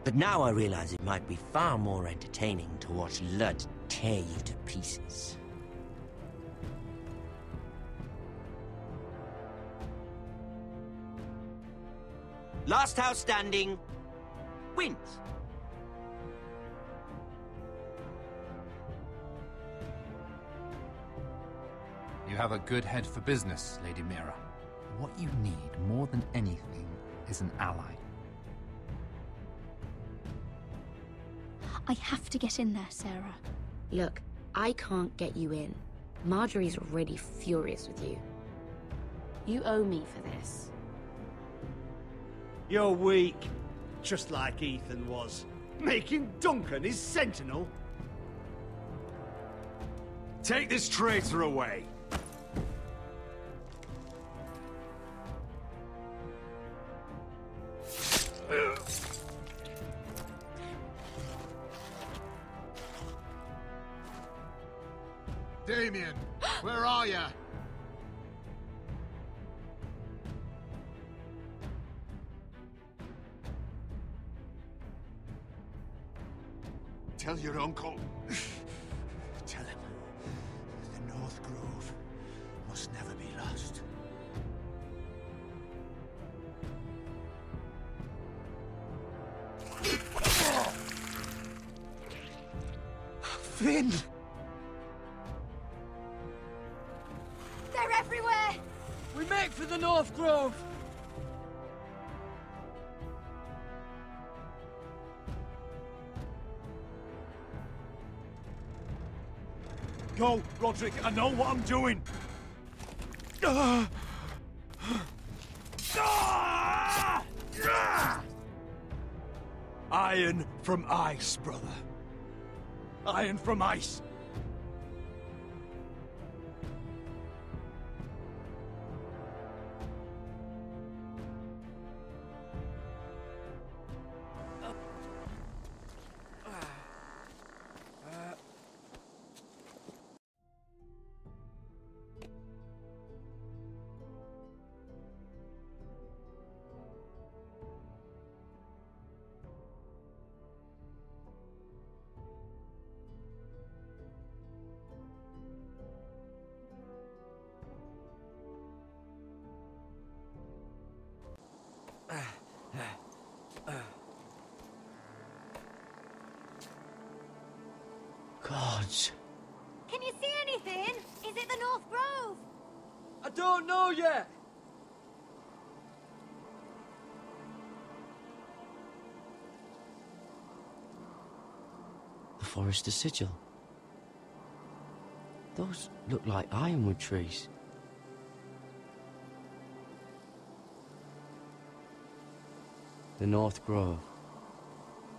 But now I realize it might be far more entertaining to watch Lud tear you to pieces. Last house standing wins. You have a good head for business, Lady Mira. What you need more than anything is an ally. I have to get in there, Sarah. Look, I can't get you in. Marjorie's already furious with you. You owe me for this. You're weak. Just like Ethan was. Making Duncan his sentinel. Take this traitor away. Damien, where are you? Tell your uncle. Tell him the North Grove must never be lost. Finn! They're everywhere! We make for the North Grove! Go, Roderick, I know what I'm doing! Iron from ice, brother. Iron from ice. Gods. Can you see anything? Is it the North Grove? I don't know yet! The Forester Sigil. Those look like ironwood trees. The North Grove,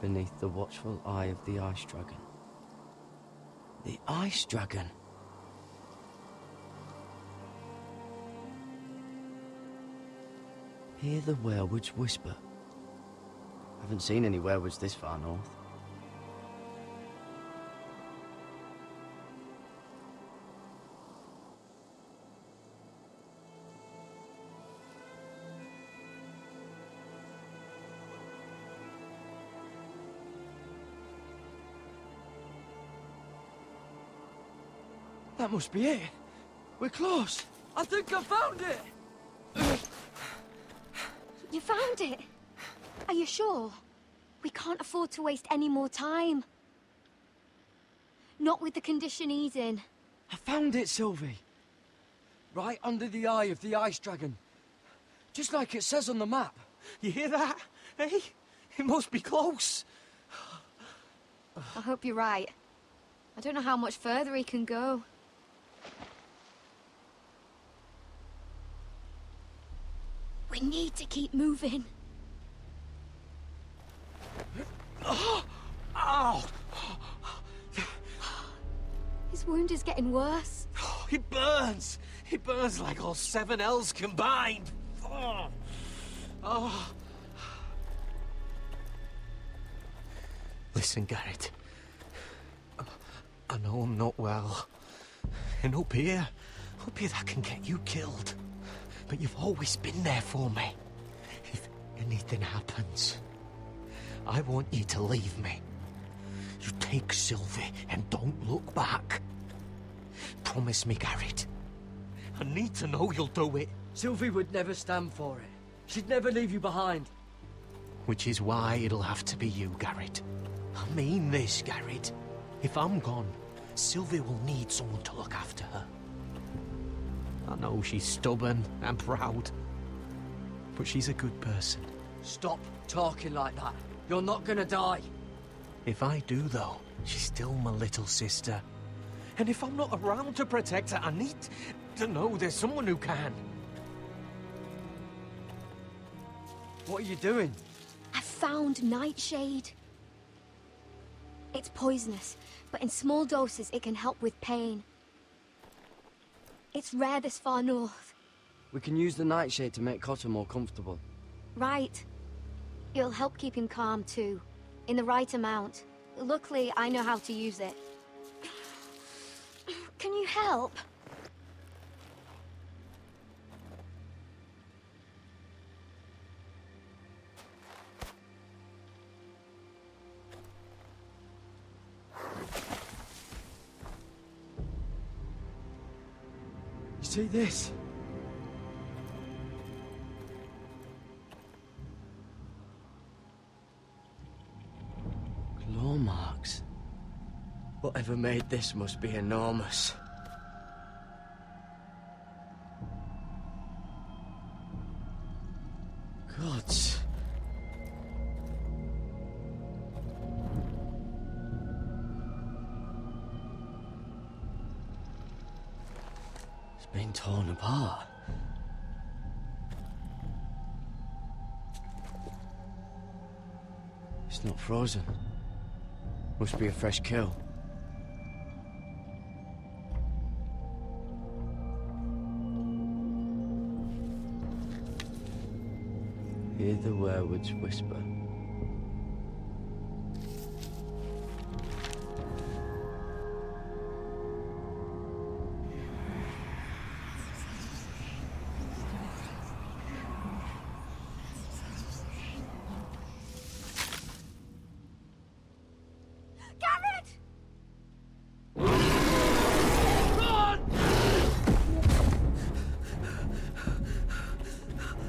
beneath the watchful eye of the Ice Dragon. The Ice Dragon? Hear the werewood's whisper. Haven't seen any werewoods this far north. That must be it. We're close. I think I found it! You found it? Are you sure? We can't afford to waste any more time. Not with the condition he's in. I found it, Sylvie. Right under the eye of the Ice Dragon. Just like it says on the map. You hear that? Hey? It must be close. I hope you're right. I don't know how much further he can go. We need to keep moving. Ow! His wound is getting worse. It burns! It burns like all 7 L's combined! Oh. Listen, Garrett. I know I'm not well. And up here that can get you killed. But you've always been there for me. If anything happens, I want you to leave me. You take Sylvie and don't look back. Promise me, Garrett. I need to know you'll do it. Sylvie would never stand for it. She'd never leave you behind. Which is why it'll have to be you, Garrett. I mean this, Garrett. If I'm gone, Sylvie will need someone to look after her. I know she's stubborn and proud, but she's a good person. Stop talking like that. You're not gonna die. If I do, though, she's still my little sister. And if I'm not around to protect her, I need to know there's someone who can. What are you doing? I found Nightshade. It's poisonous, but in small doses it can help with pain. It's rare this far north. We can use the nightshade to make Cotter more comfortable. Right. It'll help keep him calm too, in the right amount. Luckily, I know how to use it. Can you help? See this? Claw marks. Whatever made this must be enormous. Gods. It's been torn apart. It's not frozen. Must be a fresh kill. Hear the werewolves whisper.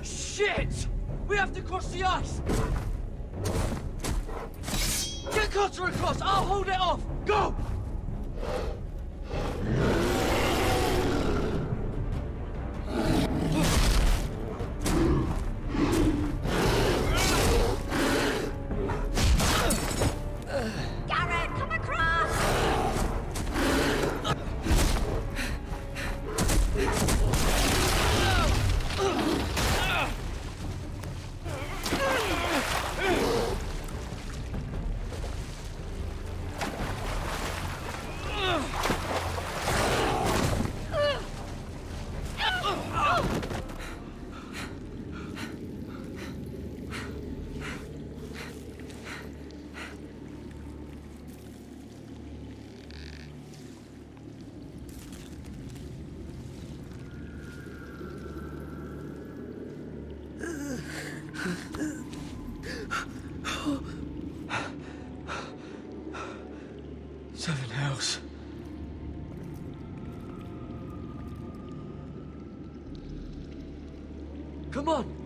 Shit! We have to cross the ice! Get Cotter across! I'll hold it off! Go! Garrett, come across! Seven hells. Come on!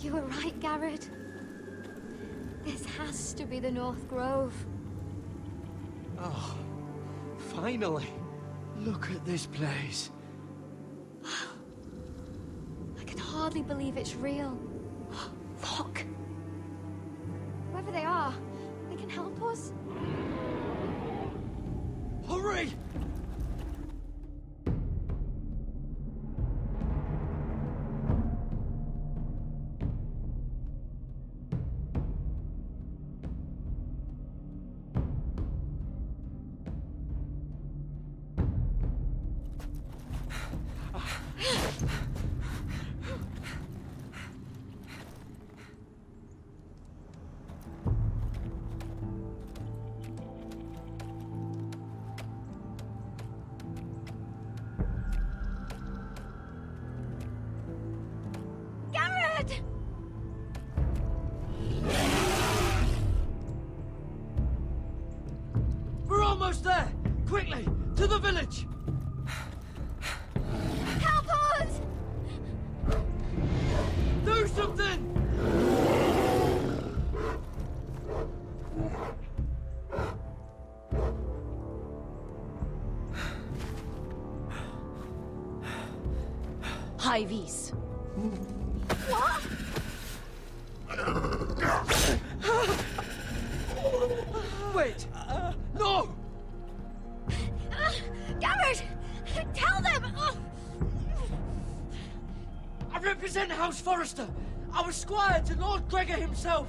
You were right, Garrett. This has to be the North Grove. Oh, finally. Look at this place. I can hardly believe it's real. Look. Whoever they are, they can help us. Hurry! To the village! Help us! Do something! High vis. What? Wait! No! Garrett! Tell them! I represent House Forrester. I was squire to Lord Gregor himself.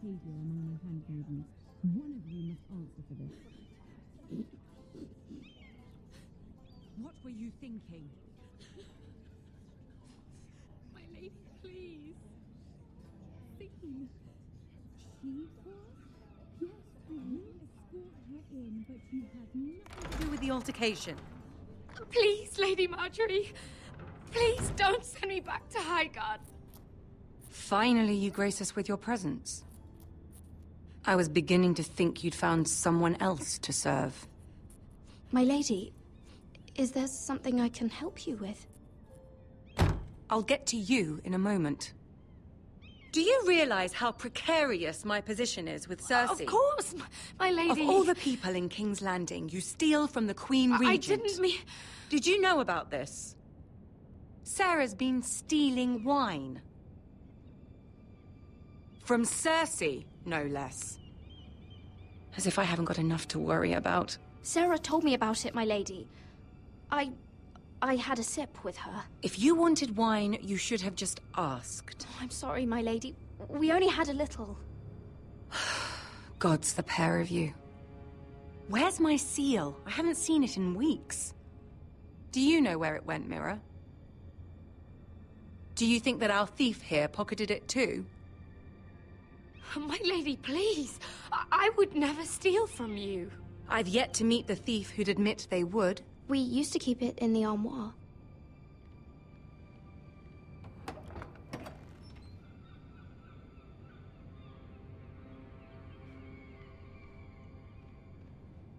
behavior among my handmaidens. One of you must answer for this. What were you thinking? My lady, please. Thinking. She was? Yes, I will escort her in, but you have nothing to do with the altercation. Please, Lady Marjorie. Please don't send me back to Highgarden. Finally, you grace us with your presence. I was beginning to think you'd found someone else to serve. My lady, is there something I can help you with? I'll get to you in a moment. Do you realize how precarious my position is with Cersei? Of course, my lady. Of all the people in King's Landing, you steal from the Queen Regent. I didn't mean... Did you know about this? Sarah's been stealing wine. From Cersei, no less. As if I haven't got enough to worry about. Sarah told me about it, my lady. I had a sip with her. If you wanted wine, you should have just asked. Oh, I'm sorry, my lady. We only had a little. Gods, the pair of you. Where's my seal? I haven't seen it in weeks. Do you know where it went, Mirror? Do you think that our thief here pocketed it too? My lady, please. I would never steal from you. I've yet to meet the thief who'd admit they would. We used to keep it in the armoire.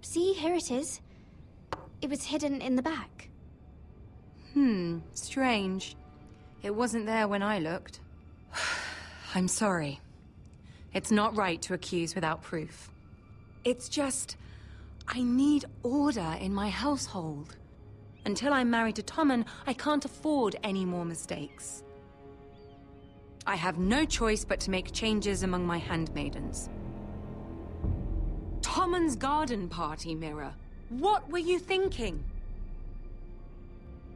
See, here it is. It was hidden in the back. Strange. It wasn't there when I looked. I'm sorry. It's not right to accuse without proof. It's just... I need order in my household. Until I'm married to Tommen, I can't afford any more mistakes. I have no choice but to make changes among my handmaidens. Common's garden party, Mira. What were you thinking?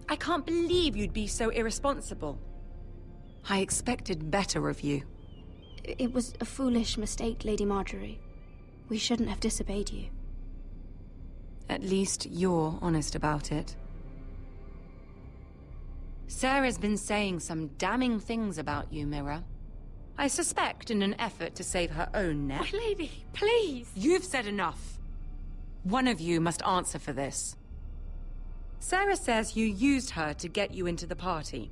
I can't believe you'd be so irresponsible. I expected better of you. It was a foolish mistake, Lady Marjorie. We shouldn't have disobeyed you. At least you're honest about it. Sarah's been saying some damning things about you, Mira. I suspect in an effort to save her own neck. My lady, please! You've said enough. One of you must answer for this. Sarah says you used her to get you into the party.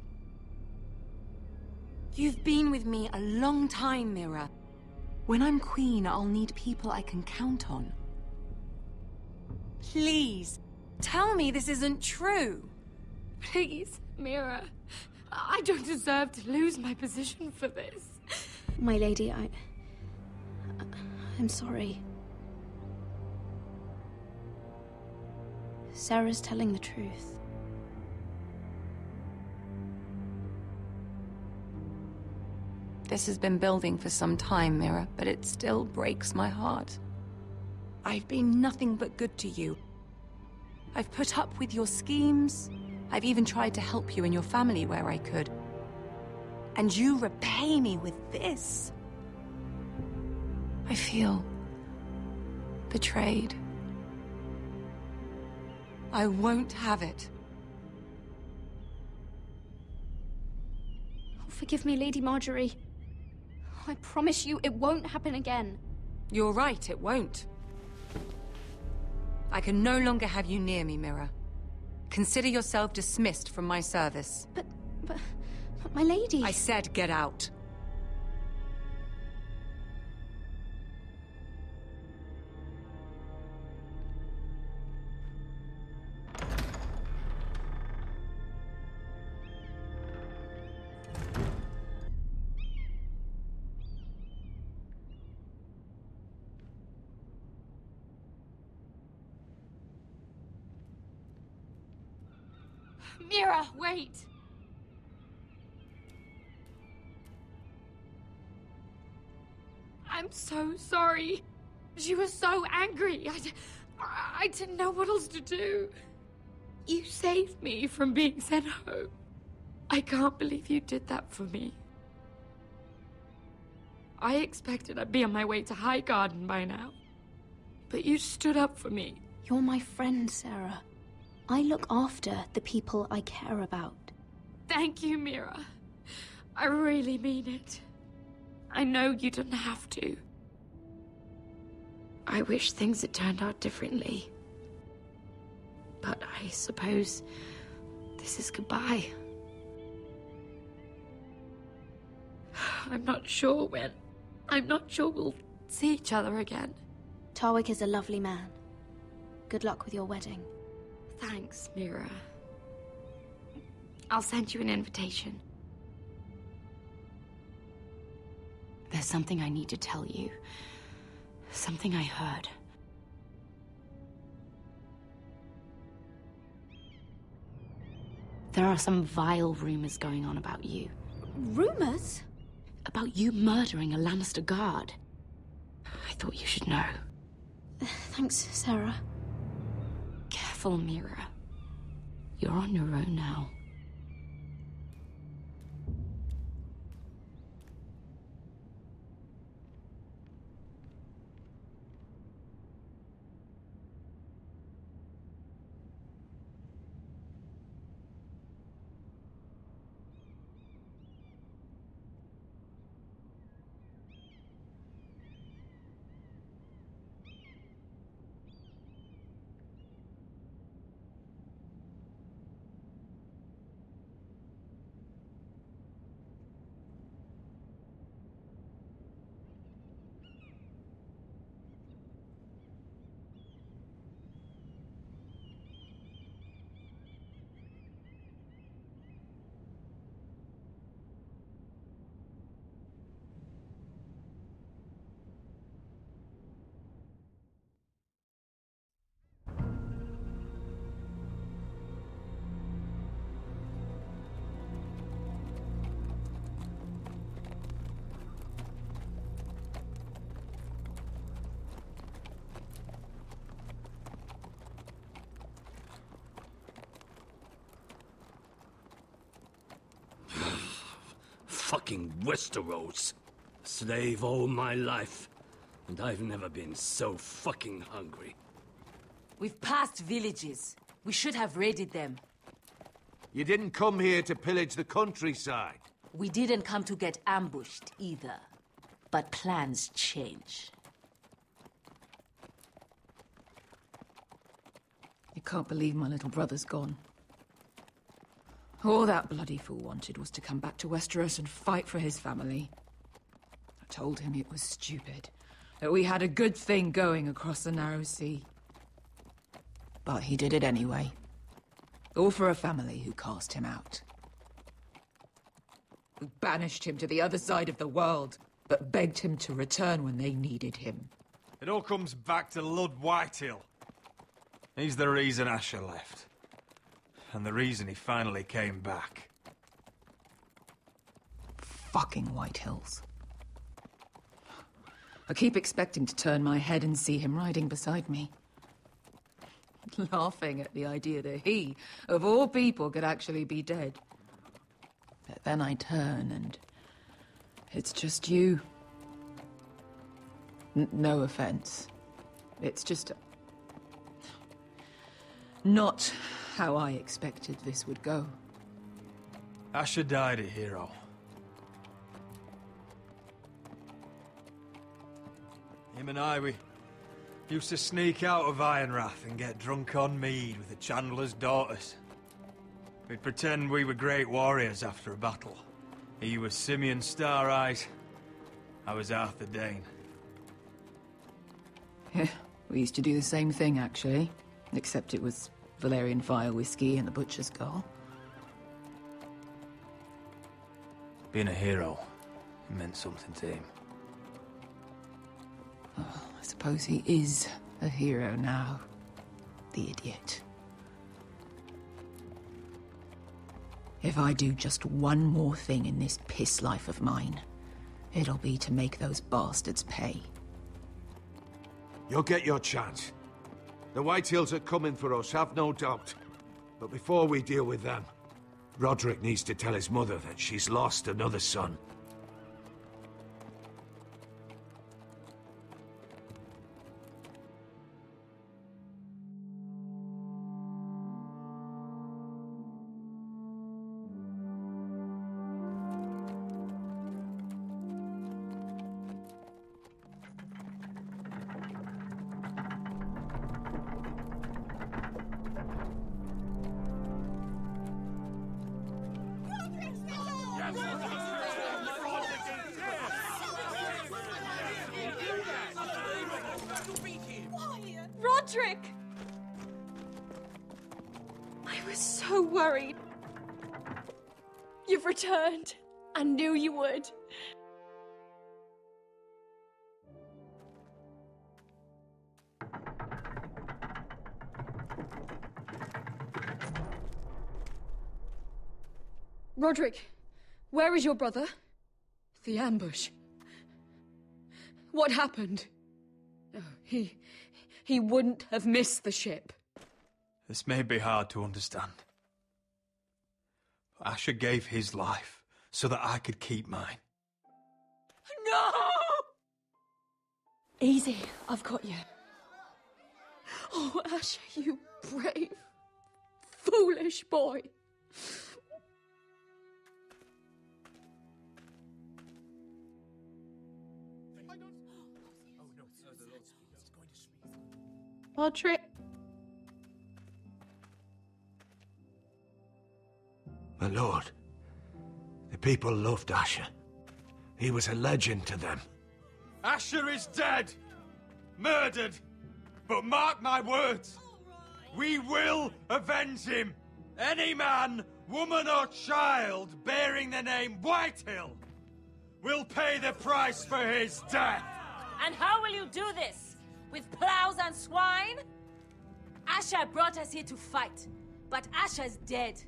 You've been with me a long time, Mira. When I'm queen, I'll need people I can count on. Please, tell me this isn't true. Please, Mira. I don't deserve to lose my position for this. My lady, I'm sorry. Sarah's telling the truth. This has been building for some time, Mira, but it still breaks my heart. I've been nothing but good to you. I've put up with your schemes. I've even tried to help you and your family where I could. And you repay me with this. I feel betrayed. I won't have it. Oh, forgive me, Lady Marjorie. I promise you it won't happen again. You're right, it won't. I can no longer have you near me, Mira. Consider yourself dismissed from my service. But my lady... I said get out. Mira, wait! I'm so sorry. She was so angry. I didn't know what else to do. You saved me from being sent home. I can't believe you did that for me. I expected I'd be on my way to High Garden by now. But you stood up for me. You're my friend, Sarah. I look after the people I care about. Thank you, Mira. I really mean it. I know you didn't have to. I wish things had turned out differently. But I suppose this is goodbye. I'm not sure when. I'm not sure we'll see each other again. Tarwick is a lovely man. Good luck with your wedding. Thanks, Mira. I'll send you an invitation. There's something I need to tell you. Something I heard. There are some vile rumors going on about you. Rumors? About you murdering a Lannister guard. I thought you should know. Thanks, Sarah. Careful, Mira. You're on your own now. fucking Westeros. Slave all my life, and I've never been so fucking hungry. We've passed villages. We should have raided them. You didn't come here to pillage the countryside. We didn't come to get ambushed either. But plans change. You can't believe my little brother's gone. All that bloody fool wanted was to come back to Westeros and fight for his family. I told him it was stupid, that we had a good thing going across the narrow sea. But he did it anyway. All for a family who cast him out. We banished him to the other side of the world, but begged him to return when they needed him. It all comes back to Lud Whitehill. He's the reason Asher left. And the reason he finally came back. Fucking Whitehills. I keep expecting to turn my head and see him riding beside me. Laughing at the idea that he, of all people, could actually be dead. But then I turn and it's just you. No offense. It's just not how I expected this would go. Asher died a hero. Him and I, we used to sneak out of Ironrath and get drunk on mead with the Chandler's daughters. We'd pretend we were great warriors after a battle. He was Simeon Star-Eyes. I was Arthur Dane. Yeah, we used to do the same thing, actually. Except it was Valerian Fire whiskey and the Butcher's Skull. Being a hero, it meant something to him. Oh, I suppose he is a hero now. The idiot. If I do just one more thing in this piss life of mine, it'll be to make those bastards pay. You'll get your chance. The Whitehills are coming for us, have no doubt. But before we deal with them, Roderick needs to tell his mother that she's lost another son. Roderick! I was so worried. You've returned. I knew you would. Roderick, where is your brother? The ambush. What happened? Oh, he wouldn't have missed the ship. This may be hard to understand. But Asher gave his life so that I could keep mine. No! Easy, I've got you. Oh, Asher, you brave, foolish boy. Roderick. My lord, the people loved Asher. He was a legend to them. Asher is dead! Murdered! But mark my words! We will avenge him! Any man, woman or child bearing the name Whitehill will pay the price for his death! And how will you do this? With plows and swine? Asher brought us here to fight, but Asher's dead.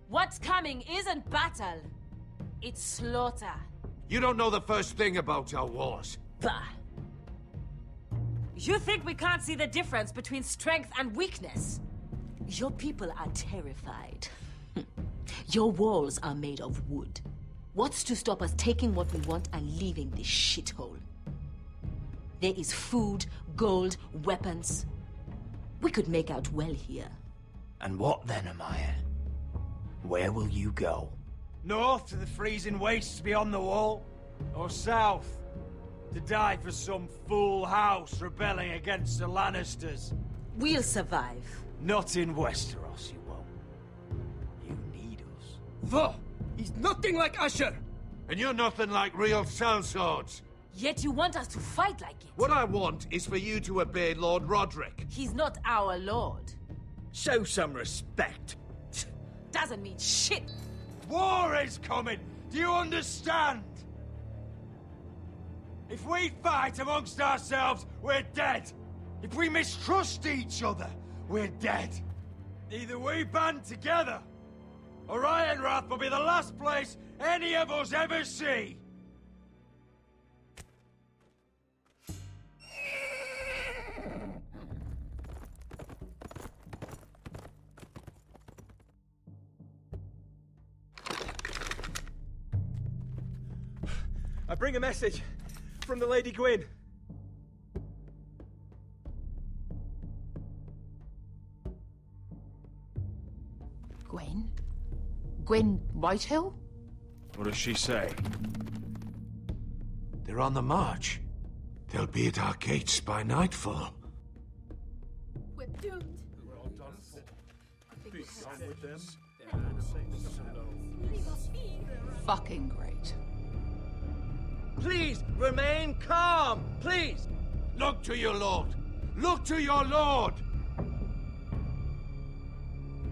What's coming isn't battle, it's slaughter. You don't know the first thing about our wars. Bah! You think we can't see the difference between strength and weakness? Your people are terrified. Your walls are made of wood. What's to stop us taking what we want and leaving this shithole? There is food, gold, weapons. We could make out well here. And what then, Amaya? Where will you go? North to the freezing wastes beyond the wall? Or south? To die for some fool house rebelling against the Lannisters? We'll survive. Not in Westeros, you won't. You need us. Vo! He's nothing like Asher! And you're nothing like real sellswords. Yet you want us to fight like it. What I want is for you to obey Lord Roderick. He's not our lord. Show some respect. Doesn't mean shit. War is coming! Do you understand? If we fight amongst ourselves, we're dead. If we mistrust each other, we're dead. Either we band together, or Ironrath will be the last place any of us ever see. I bring a message from the Lady Gwyn. Gwyn? Gwyn Whitehill? What does she say? They're on the march. They'll be at our gates by nightfall. We're doomed. We're all done for. Be done with them. Fucking great. Please, remain calm, please! Look to your lord! Look to your lord!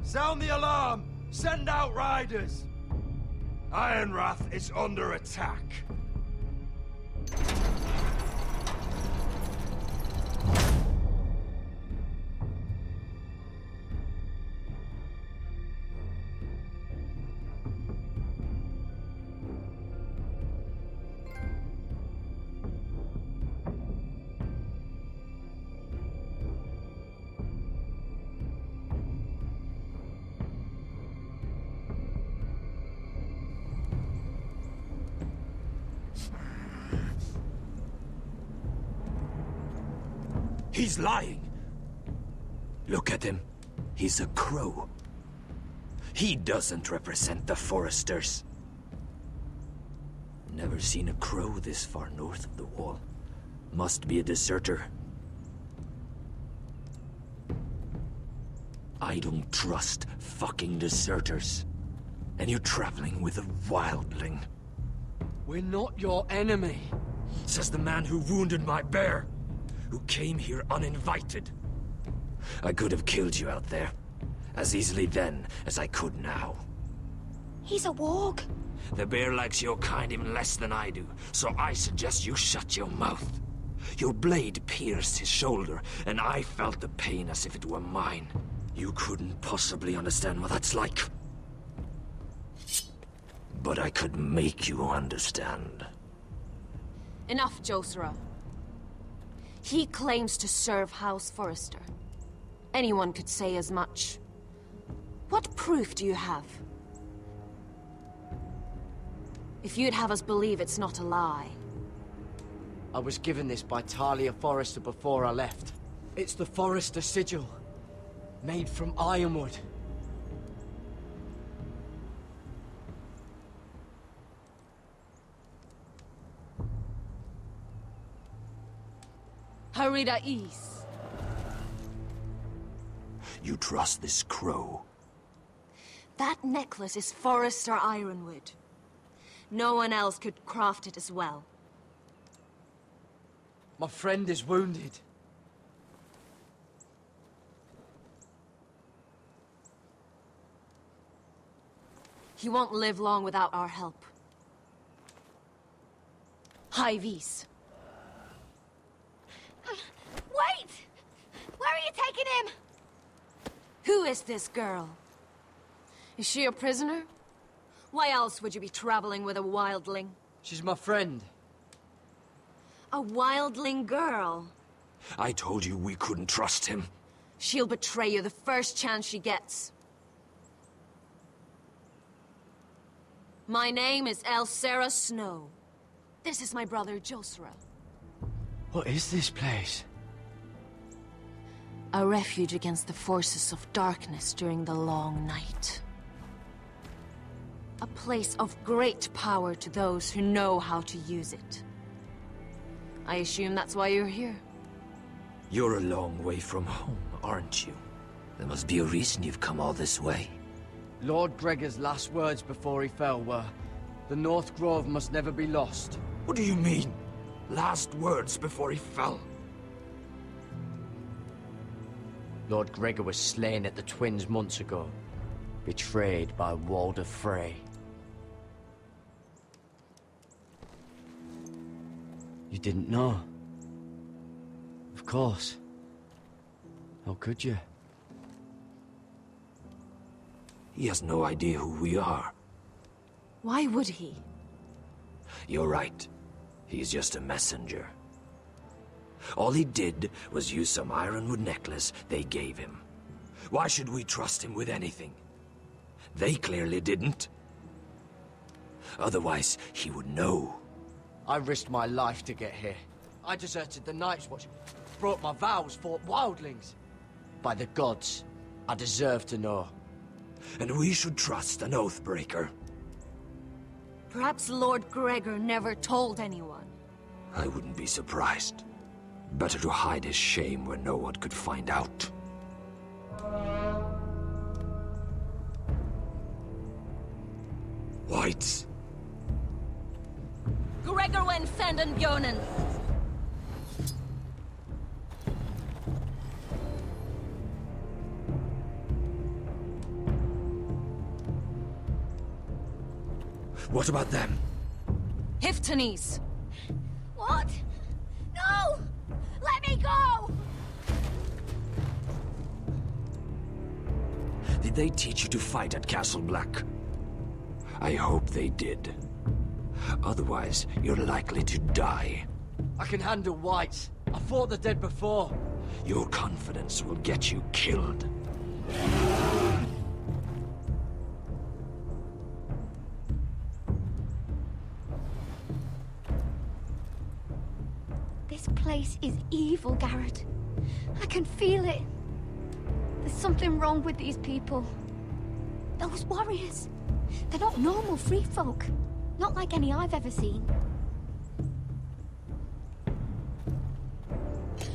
Sound the alarm! Send out riders! Ironrath is under attack. He's lying. Look at him. He's a crow. He doesn't represent the Foresters. Never seen a crow this far north of the wall. Must be a deserter. I don't trust fucking deserters. And you're traveling with a wildling. We're not your enemy. Says the man who wounded my bear. Who came here uninvited. I could have killed you out there. As easily then as I could now. He's a warg. The bear likes your kind even less than I do, so I suggest you shut your mouth. Your blade pierced his shoulder, and I felt the pain as if it were mine. You couldn't possibly understand what that's like. But I could make you understand. Enough, Josera. He claims to serve House Forrester. Anyone could say as much. What proof do you have? If you'd have us believe it's not a lie. I was given this by Talia Forrester before I left. It's the Forrester sigil. Made from ironwood. Harida East. You trust this crow? That necklace is Forrester ironwood. No one else could craft it as well. My friend is wounded. He won't live long without our help. High Vis. Wait! Where are you taking him? Who is this girl? Is she a prisoner? Why else would you be traveling with a wildling? She's my friend. A wildling girl? I told you we couldn't trust him. She'll betray you the first chance she gets. My name is Elsera Snow. This is my brother Josra. What is this place? A refuge against the forces of darkness during the long night. A place of great power to those who know how to use it. I assume that's why you're here. You're a long way from home, aren't you? There must be a reason you've come all this way. Lord Gregor's last words before he fell were, "The North Grove must never be lost." What do you mean? Last words before he fell? Lord Gregor was slain at the Twins months ago, betrayed by Walder Frey. You didn't know? Of course. How could you? He has no idea who we are. Why would he? You're right. He's just a messenger. All he did was use some ironwood necklace they gave him. Why should we trust him with anything? They clearly didn't. Otherwise, he would know. I risked my life to get here. I deserted the Night's Watch, broke my vows, fought wildlings. By the gods, I deserve to know. And we should trust an oathbreaker. Perhaps Lord Gregor never told anyone. I wouldn't be surprised. Better to hide his shame where no one could find out. Whites. Gregor wen fenden bjonen. What about them? Hiftanes. What? No! Let me go! Did they teach you to fight at Castle Black? I hope they did. Otherwise, you're likely to die. I can handle whites. I fought the dead before. Your confidence will get you killed. This place is evil, Garrett. I can feel it. There's something wrong with these people. Those warriors. They're not normal free folk. Not like any I've ever seen.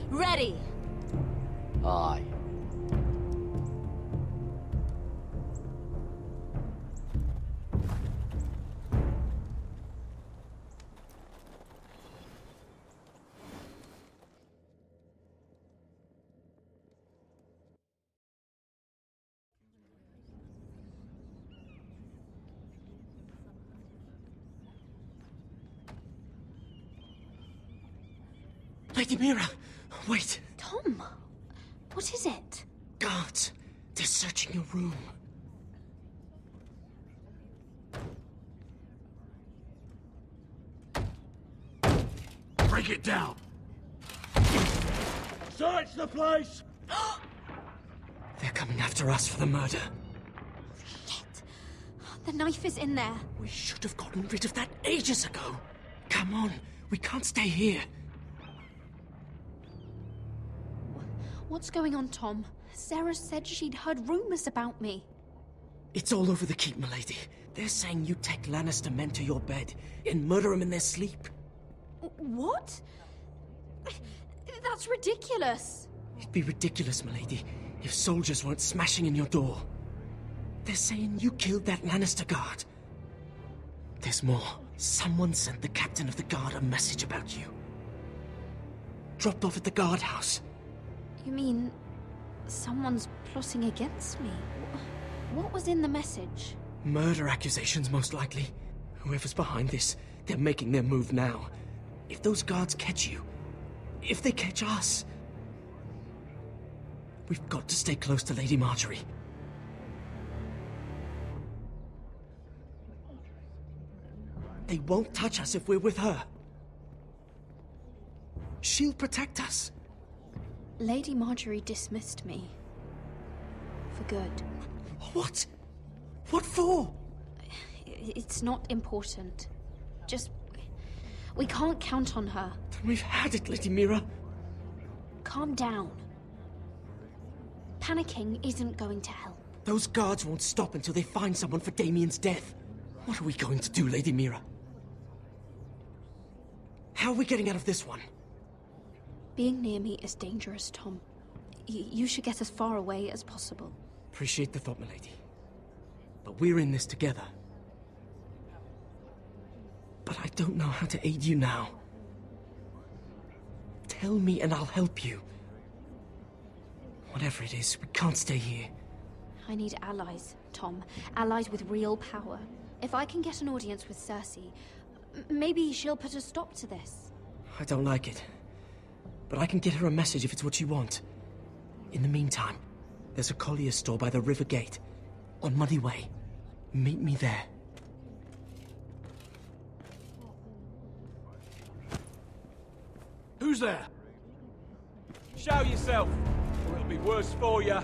Ready! Aye. Lady Mira, wait. Tom, what is it? Guards, they're searching your room. Break it down! Search the place! They're coming after us for the murder. Shit. The knife is in there. We should have gotten rid of that ages ago. Come on, we can't stay here. What's going on, Tom? Sarah said she'd heard rumors about me. It's all over the keep, milady. They're saying you take Lannister men to your bed and murder them in their sleep. What? That's ridiculous. It'd be ridiculous, milady, if soldiers weren't smashing in your door. They're saying you killed that Lannister guard. There's more. Someone sent the captain of the guard a message about you. Dropped off at the guardhouse. You mean someone's plotting against me? What was in the message? Murder accusations, most likely. Whoever's behind this, they're making their move now. If those guards catch you, if they catch us, we've got to stay close to Lady Marjorie. They won't touch us if we're with her. She'll protect us. Lady Marjorie dismissed me. For good. What? What for? It's not important. Just... we can't count on her. Then we've had it, Lady Mira. Calm down. Panicking isn't going to help. Those guards won't stop until they find someone for Damien's death. What are we going to do, Lady Mira? How are we getting out of this one? Being near me is dangerous, Tom. You should get as far away as possible. Appreciate the thought, milady. But we're in this together. But I don't know how to aid you now. Tell me and I'll help you. Whatever it is, we can't stay here. I need allies, Tom. Allies with real power. If I can get an audience with Cersei, maybe she'll put a stop to this. I don't like it. But I can get her a message if it's what you want. In the meantime, there's a collier's store by the river gate. On Muddy Way. Meet me there. Who's there? Show yourself, or it'll be worse for you.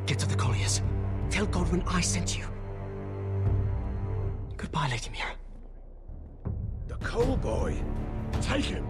Get to the colliers. Tell Godwin I sent you. Goodbye, Lady Mira. The Coal Boy. Take him.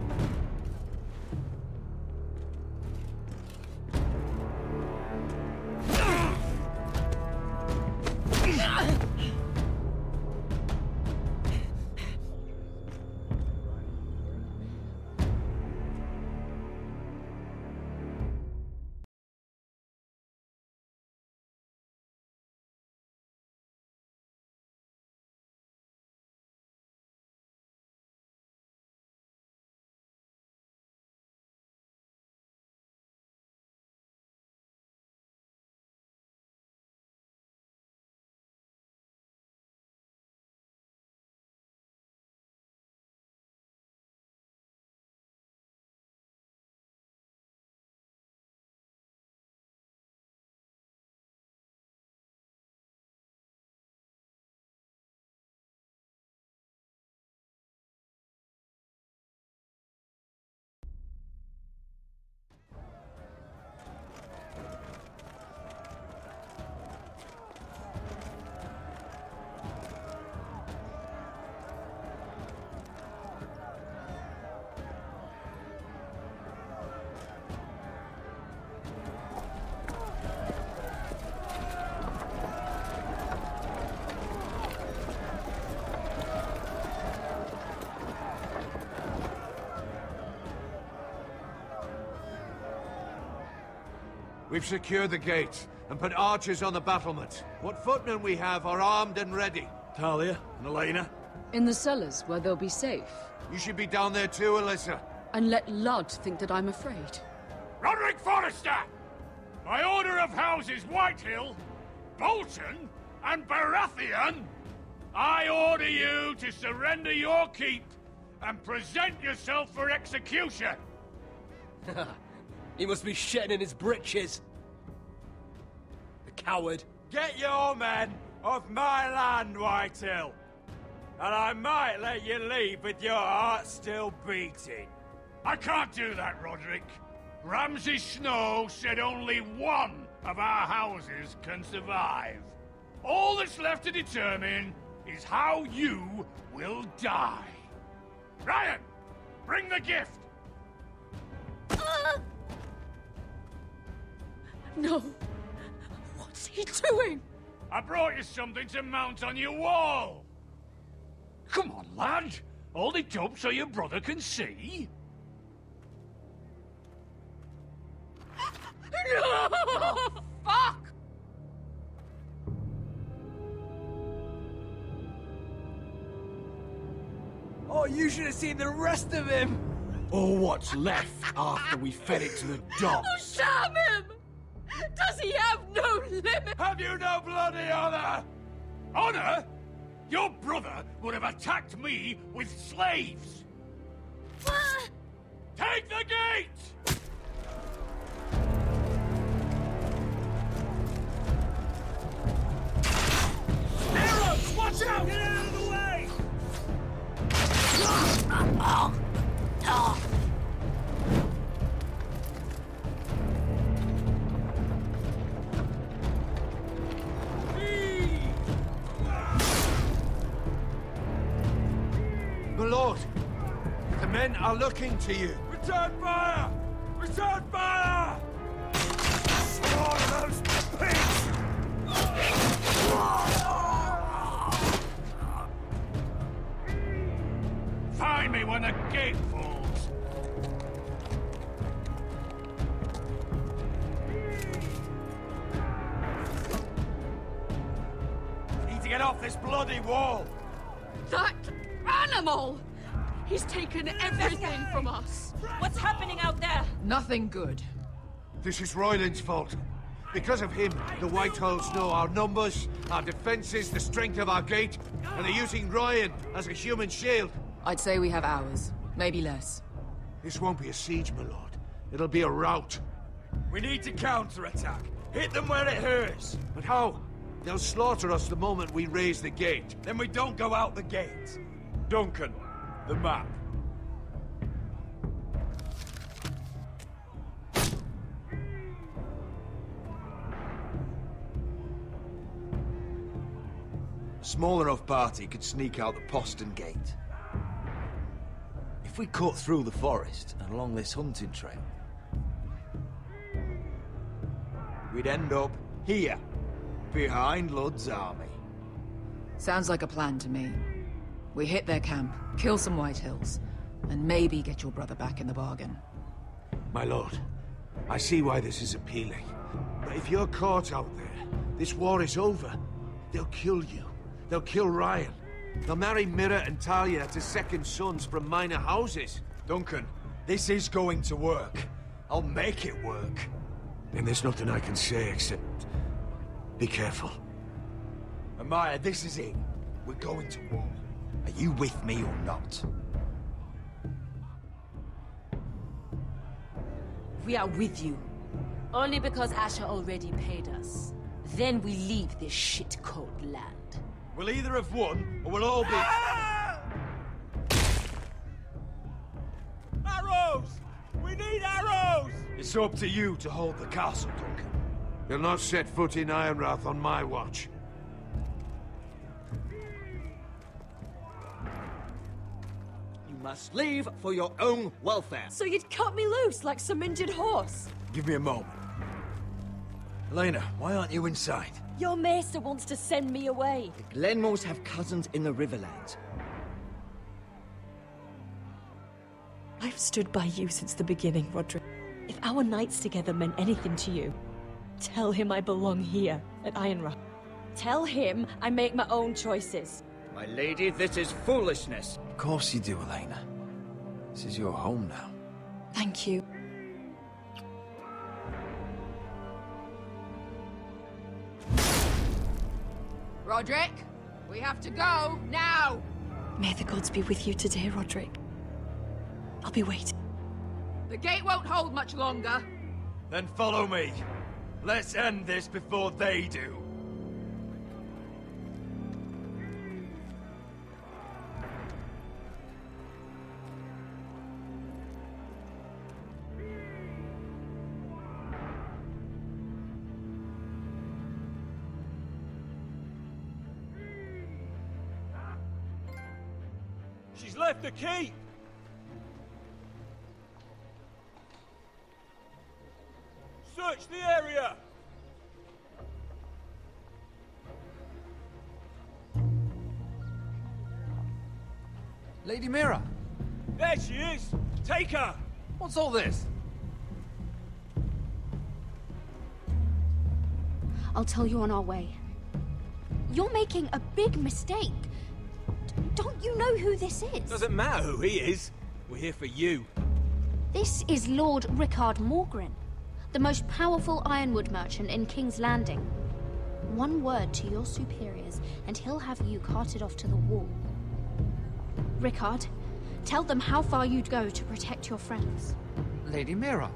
We've secured the gate and put archers on the battlement. What footmen we have are armed and ready. Talia and Elena? In the cellars, where they'll be safe. You should be down there too, Alyssa. And let Ludd think that I'm afraid. Roderick Forrester! By order of Houses Whitehill, Bolton, and Baratheon, I order you to surrender your keep and present yourself for execution. He must be shitting in his britches. The coward. Get your men off my land, Whitehill. And I might let you leave with your heart still beating. I can't do that, Roderick. Ramsay Snow said only one of our houses can survive. All that's left to determine is how you will die. Ryan, bring the gift. No. What's he doing? I brought you something to mount on your wall. Come on, lad. Hold it up so your brother can see. No! Fuck! Oh, you should have seen the rest of him! Or what's left after we fed it to the dogs. Oh, damn him! Does he have no limit? Have you no bloody honor? Honor? Your brother would have attacked me with slaves! Take the gate! Arrows! Watch out! Get out of the way! are looking to you. Return fire! Return fire! All of those pigs! Find me when the gate falls! Need to get off this bloody wall! That animal! He's taken everything from us. What's happening out there? Nothing good. This is Royland's fault. Because of him, the Whitehills know our numbers, our defenses, the strength of our gate, and they're using Ryan as a human shield. I'd say we have hours, maybe less. This won't be a siege, my lord. It'll be a rout. We need to counterattack. Hit them where it hurts. But how? They'll slaughter us the moment we raise the gate. Then we don't go out the gate. Duncan, the map. A small enough party could sneak out the postern gate. If we cut through the forest and along this hunting trail, we'd end up here, behind Ludd's army. Sounds like a plan to me. We hit their camp, kill some Whitehills, and maybe get your brother back in the bargain. My lord, I see why this is appealing. But if you're caught out there, this war is over. They'll kill you. They'll kill Ryan. They'll marry Mira and Talia to second sons from minor houses. Duncan, this is going to work. I'll make it work. And there's nothing I can say except... be careful. Amaya, this is it. We're going to war. Are you with me or not? We are with you. Only because Asher already paid us. Then we leave this shit-cold land. We'll either have won, or we'll all be... Arrows! We need arrows! It's up to you to hold the castle, Duncan. You'll not set foot in Ironrath on my watch. You must leave for your own welfare. So you'd cut me loose like some injured horse? Give me a moment. Elena, why aren't you inside? Your maester wants to send me away. The Glenmores have cousins in the Riverlands. I've stood by you since the beginning, Roderick. If our nights together meant anything to you, tell him I belong here at Ironrath. Tell him I make my own choices. My lady, this is foolishness. Of course you do, Elena. This is your home now. Thank you. Roderick, we have to go, now! May the gods be with you today, Roderick. I'll be waiting. The gate won't hold much longer. Then follow me. Let's end this before they do. She's left the keep! Search the area! Lady Mira! There she is! Take her! What's all this? I'll tell you on our way. You're making a big mistake. Don't you know who this is? Doesn't matter who he is. We're here for you. This is Lord Rickard Morgren, the most powerful ironwood merchant in King's Landing. One word to your superiors, and he'll have you carted off to the wall. Rickard, tell them how far you'd go to protect your friends. Lady Mira,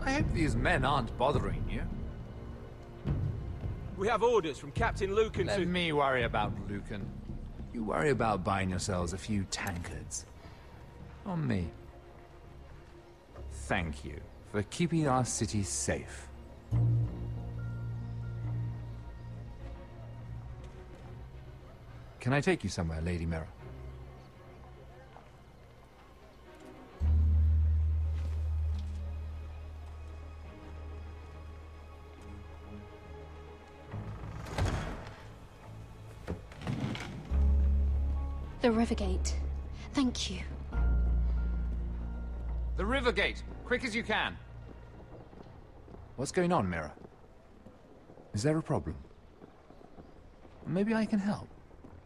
I hope these men aren't bothering you. We have orders from Captain Lucan Let me worry about Lucan. You worry about buying yourselves a few tankards. On me. Thank you for keeping our city safe. Can I take you somewhere, Lady Mira? The Rivergate. Thank you. The Rivergate! Quick as you can! What's going on, Mira? Is there a problem? Maybe I can help.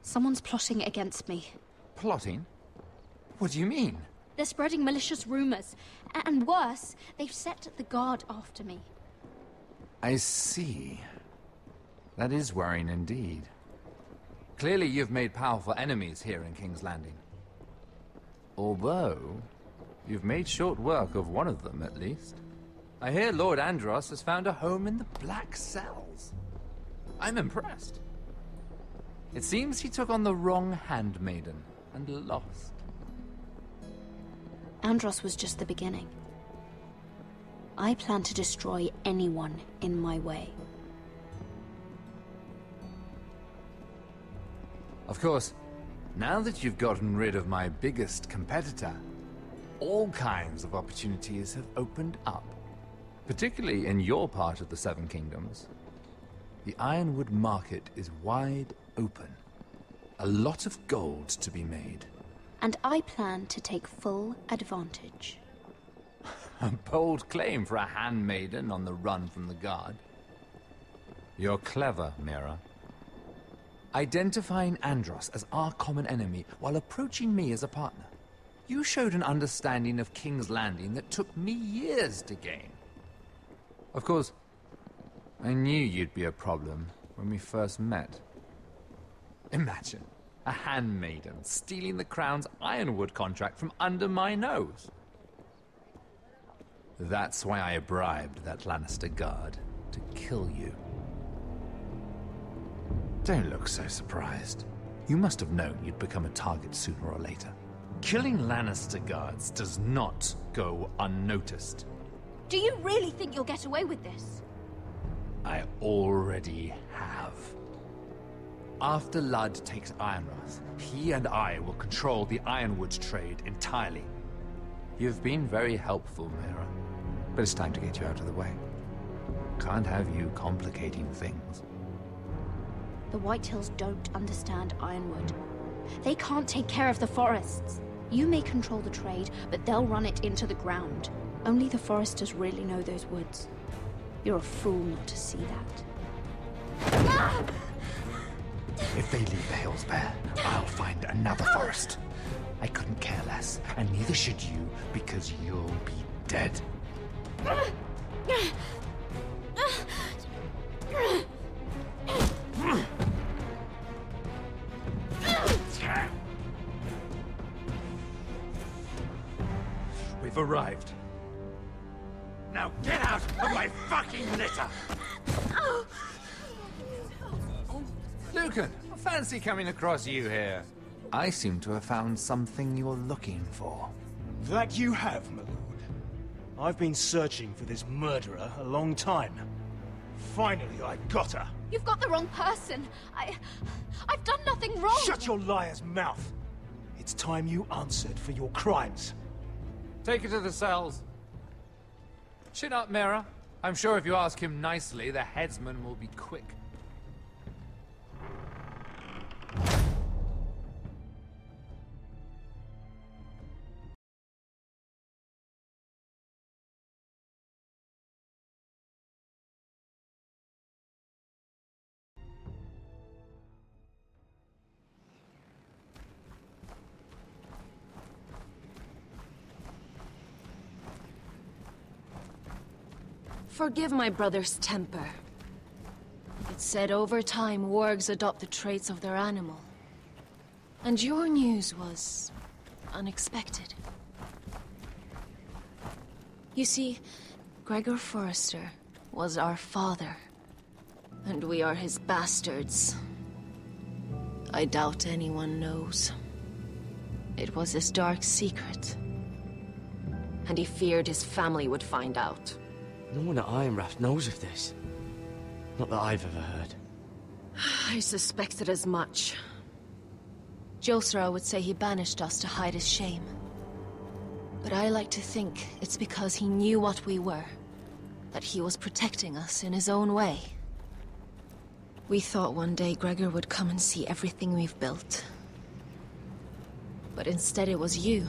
Someone's plotting against me. Plotting? What do you mean? They're spreading malicious rumors. And worse, they've set the guard after me. I see. That is worrying indeed. Clearly you've made powerful enemies here in King's Landing. Although, you've made short work of one of them, at least. I hear Lord Andros has found a home in the Black Cells. I'm impressed. It seems he took on the wrong handmaiden and lost. Andros was just the beginning. I plan to destroy anyone in my way. Of course, now that you've gotten rid of my biggest competitor, all kinds of opportunities have opened up. Particularly in your part of the Seven Kingdoms. The Ironwood market is wide open. A lot of gold to be made. And I plan to take full advantage. A bold claim for a handmaiden on the run from the guard. You're clever, Mira. Identifying Andros as our common enemy while approaching me as a partner. You showed an understanding of King's Landing that took me years to gain. Of course, I knew you'd be a problem when we first met. Imagine a handmaiden stealing the Crown's Ironwood contract from under my nose. That's why I bribed that Lannister guard to kill you. Don't look so surprised. You must have known you'd become a target sooner or later. Killing Lannister guards does not go unnoticed. Do you really think you'll get away with this? I already have. After Ludd takes Ironrath, he and I will control the Ironwood trade entirely. You've been very helpful, Mira. But it's time to get you out of the way. Can't have you complicating things. The Whitehills don't understand Ironwood. They can't take care of the forests. You may control the trade, but they'll run it into the ground. Only the foresters really know those woods. You're a fool not to see that. If they leave the hills bare, I'll find another forest. I couldn't care less, and neither should you, because you'll be dead. We've arrived. Now get out of my fucking litter! Lucan, I fancy coming across you here. I seem to have found something you're looking for. That you have, my lord. I've been searching for this murderer a long time. Finally, I got her. You've got the wrong person. I've done nothing wrong. Shut your liar's mouth. It's time you answered for your crimes. Take her to the cells. Chin up, Mira. I'm sure if you ask him nicely, the headsman will be quick. Forgive my brother's temper. It's said over time wargs adopt the traits of their animal. And your news was unexpected. You see, Gregor Forrester was our father, and we are his bastards. I doubt anyone knows. It was his dark secret, and he feared his family would find out. No one at Ironrath knows of this. Not that I've ever heard. I suspected as much. Josra would say he banished us to hide his shame. But I like to think it's because he knew what we were. That he was protecting us in his own way. We thought one day Gregor would come and see everything we've built. But instead it was you.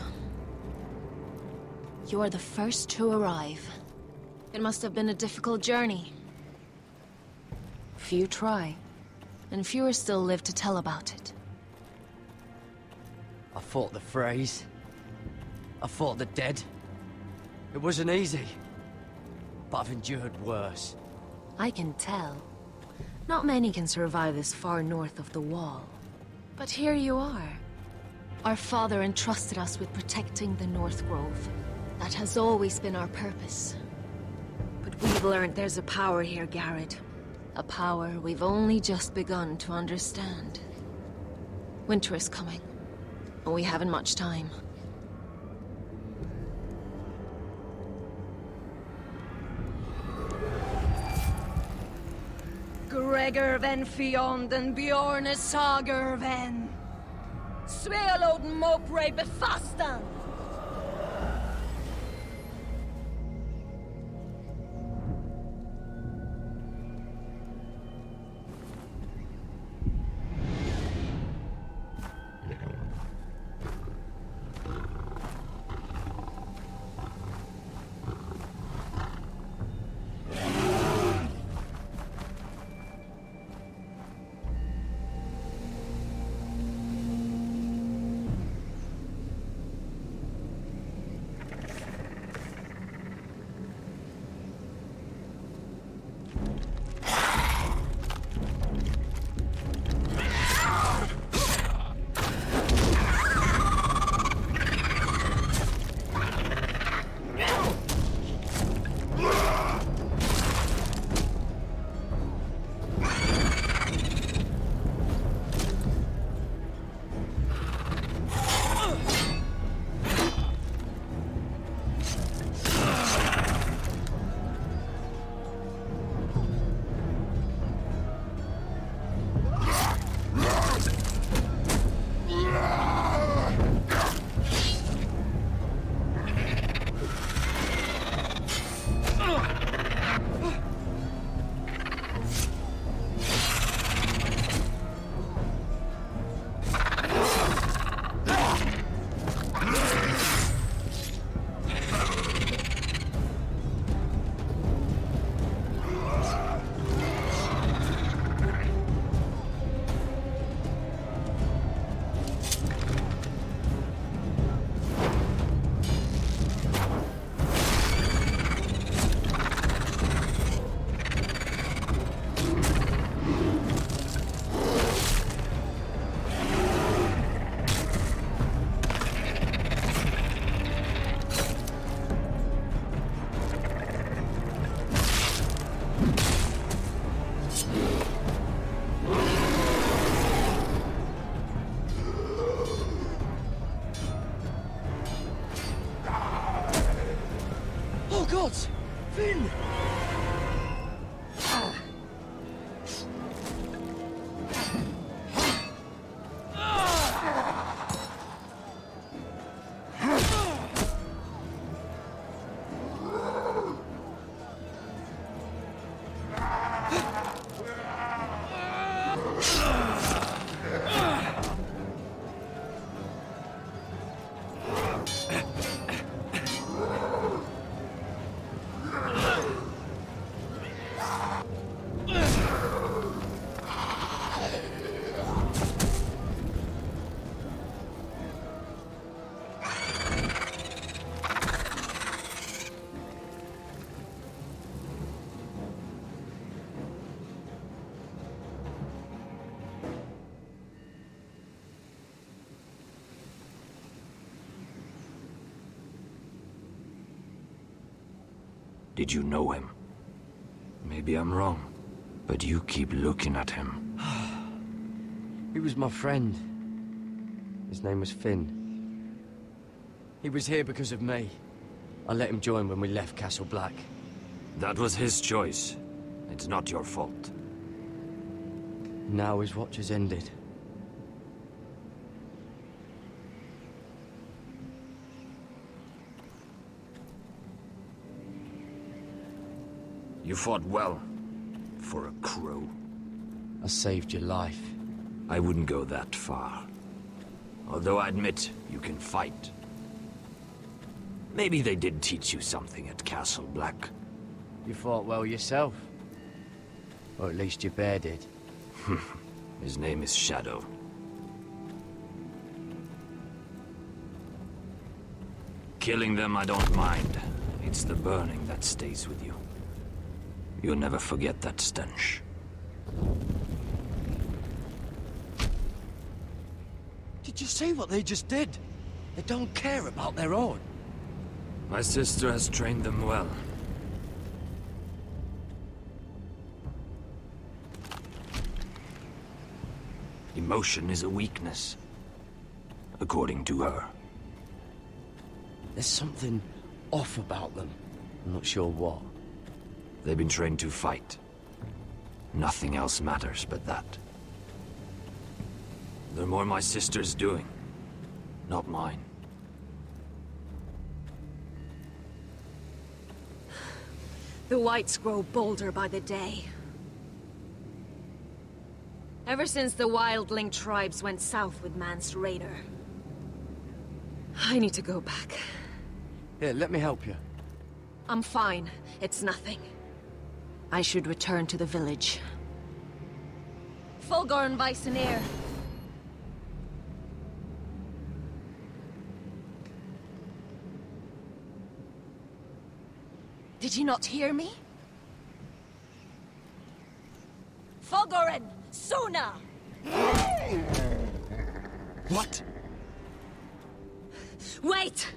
You are the first to arrive. It must have been a difficult journey. Few try, and fewer still live to tell about it. I fought the Freys. I fought the dead. It wasn't easy. But I've endured worse. I can tell. Not many can survive this far north of the Wall. But here you are. Our father entrusted us with protecting the North Grove. That has always been our purpose. But we've learned there's a power here, Garrett. A power we've only just begun to understand. Winter is coming, and we haven't much time. Gregor ven Fionden Bjorne Sager ven. Svealoden Mopre befastan. Finn! Did you know him? Maybe I'm wrong, but you keep looking at him. He was my friend. His name was Finn. He was here because of me. I let him join when we left Castle Black. That was his choice. It's not your fault. Now his watch has ended. You fought well. For a crow. I saved your life. I wouldn't go that far. Although I admit, you can fight. Maybe they did teach you something at Castle Black. You fought well yourself. Or at least your bear did. His name is Shadow. Killing them I don't mind. It's the burning that stays with you. You'll never forget that stench. Did you see what they just did? They don't care about their own. My sister has trained them well. Emotion is a weakness, according to her. There's something off about them. I'm not sure what. They've been trained to fight. Nothing else matters but that. They're more my sister's doing, not mine. The Whites grow bolder by the day. Ever since the wildling tribes went south with Mance Raider. I need to go back. Here, let me help you. I'm fine. It's nothing. I should return to the village. Fulgorn Weisseneer. Did you not hear me? Fulgorn! Suna! What? Wait!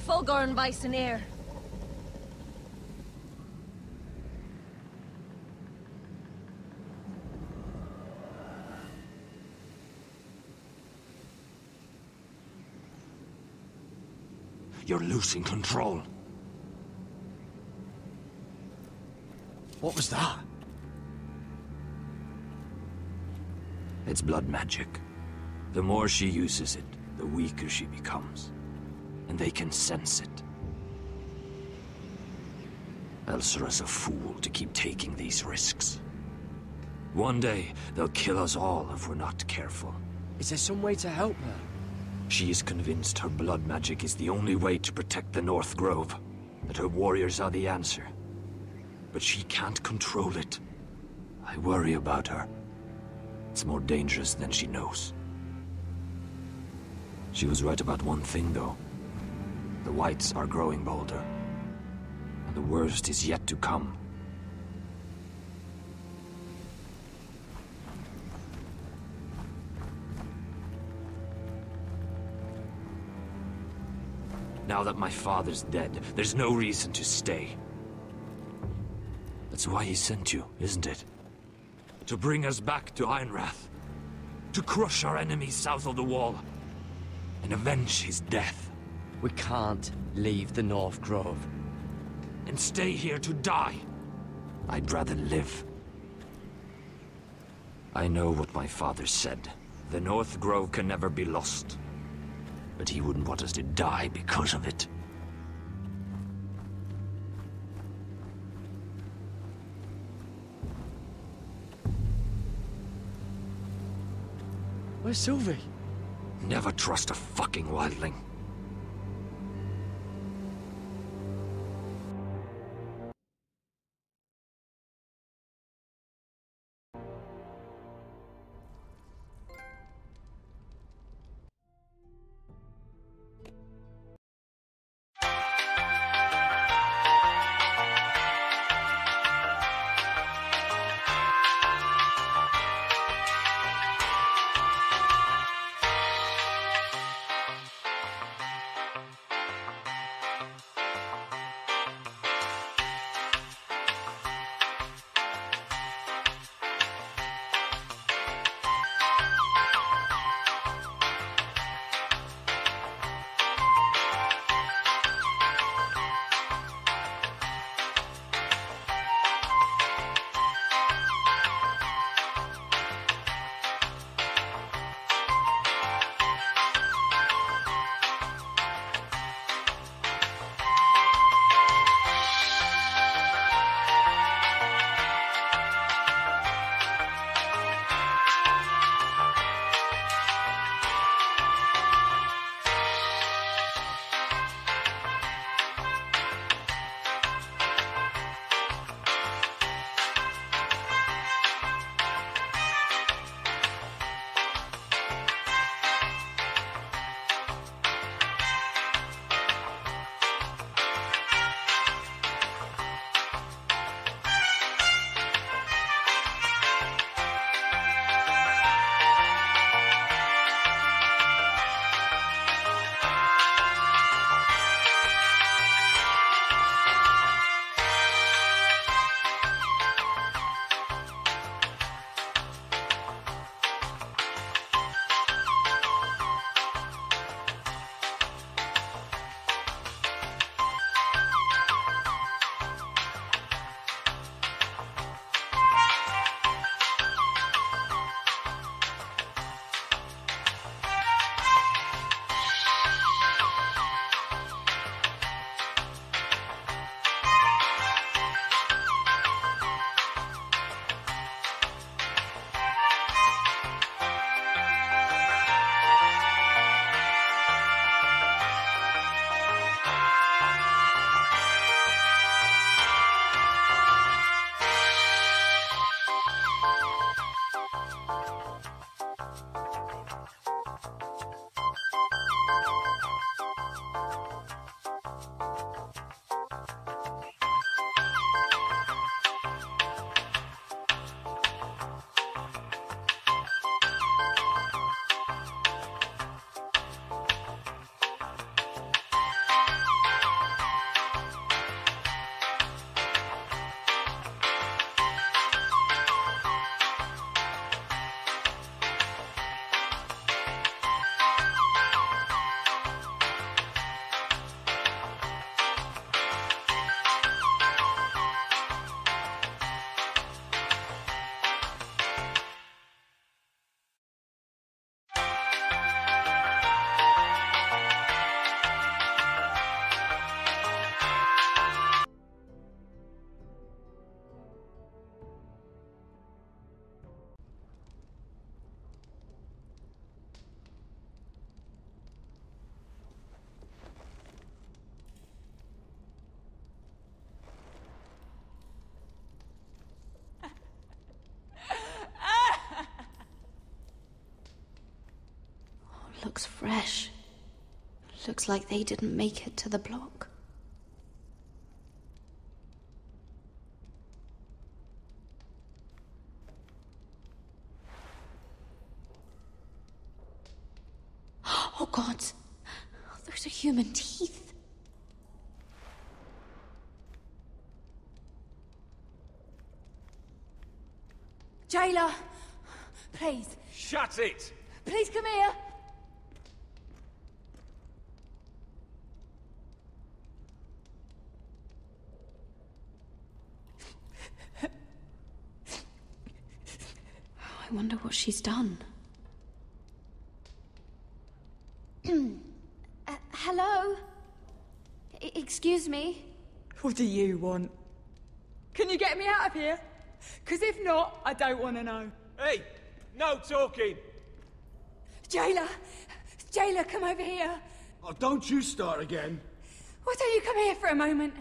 Fulgorn Weisseneer. You're losing control. What was that? It's blood magic. The more she uses it, the weaker she becomes. And they can sense it. Elsera's a fool to keep taking these risks. One day, they'll kill us all if we're not careful. Is there some way to help her? She is convinced her blood magic is the only way to protect the North Grove. That her warriors are the answer. But she can't control it. I worry about her. It's more dangerous than she knows. She was right about one thing, though. The Whites are growing bolder. And the worst is yet to come. Now that my father's dead, there's no reason to stay. That's why he sent you, isn't it? To bring us back to Ironrath. To crush our enemies south of the Wall. And avenge his death. We can't leave the North Grove. And stay here to die. I'd rather live. I know what my father said. The North Grove can never be lost. But he wouldn't want us to die because of it. Where's Sylvie? Never trust a fucking wildling. looks fresh. Looks like they didn't make it to the block. Oh God! Those are human teeth. Jailer! Please. Shut it! Please come here! I wonder what she's done. Hello? Excuse me? What do you want? Can you get me out of here? Because if not, I don't want to know. Hey! No talking! Jailer! Jailer, come over here! Oh, don't you start again. Why don't you come here for a moment?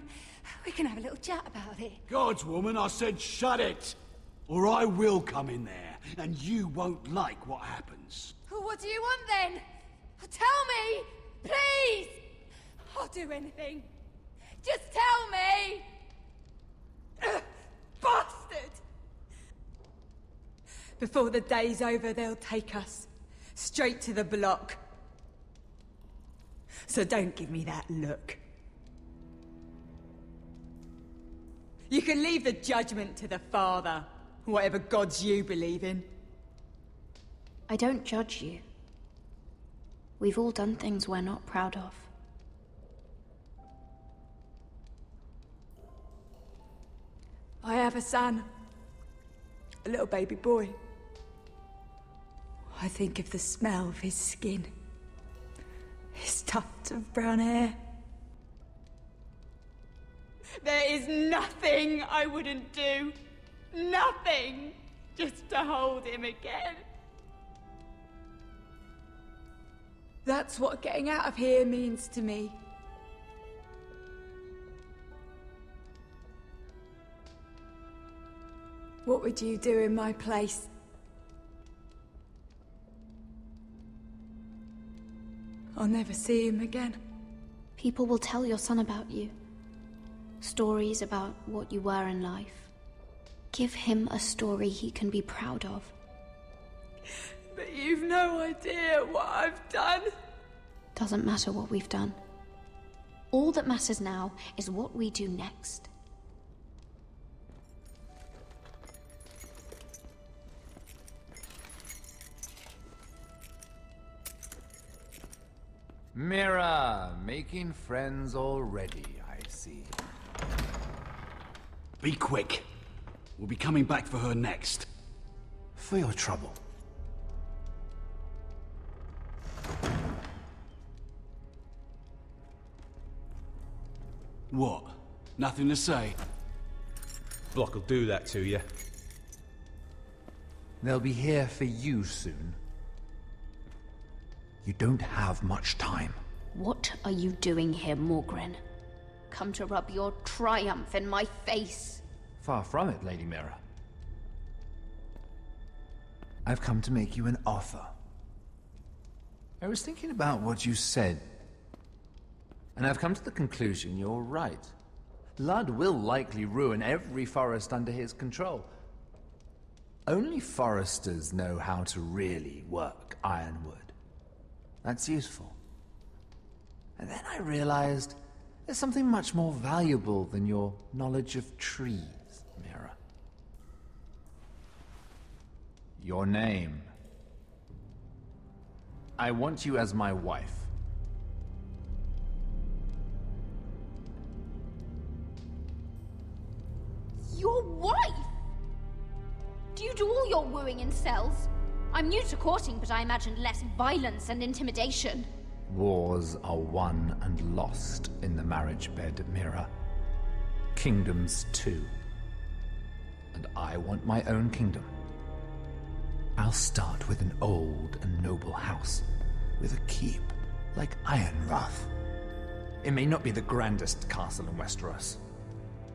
We can have a little chat about it. Gods, woman, I said shut it! Or I will come in there, and you won't like what happens. Well, what do you want then? Tell me! Please! I'll do anything. Just tell me! Bastard! Before the day's over, they'll take us straight to the block. So don't give me that look. You can leave the judgment to the Father, whatever gods you believe in. I don't judge you. We've all done things we're not proud of. I have a son. A little baby boy. I think of the smell of his skin. His tufts of brown hair. There is nothing I wouldn't do. Nothing! Just to hold him again. That's what getting out of here means to me. What would you do in my place? I'll never see him again. People will tell your son about you. Stories about what you were in life. Give him a story he can be proud of. But you've no idea what I've done. Doesn't matter what we've done. All that matters now is what we do next. Mira, making friends already, I see. Be quick. We'll be coming back for her next. For your trouble. What? Nothing to say? Block will do that to you. They'll be here for you soon. You don't have much time. What are you doing here, Morgren? Come to rub your triumph in my face. Far from it, Lady Mira. I've come to make you an offer. I was thinking about what you said, and I've come to the conclusion you're right. Ludd will likely ruin every forest under his control. Only foresters know how to really work ironwood. That's useful. And then I realized there's something much more valuable than your knowledge of trees, Mira. Your name. I want you as my wife. Your wife? Do you do all your wooing in cells? I'm new to courting, but I imagined less violence and intimidation. Wars are won and lost in the marriage bed, Mira. Kingdoms too. And I want my own kingdom. I'll start with an old and noble house, with a keep like Ironrath. It may not be the grandest castle in Westeros.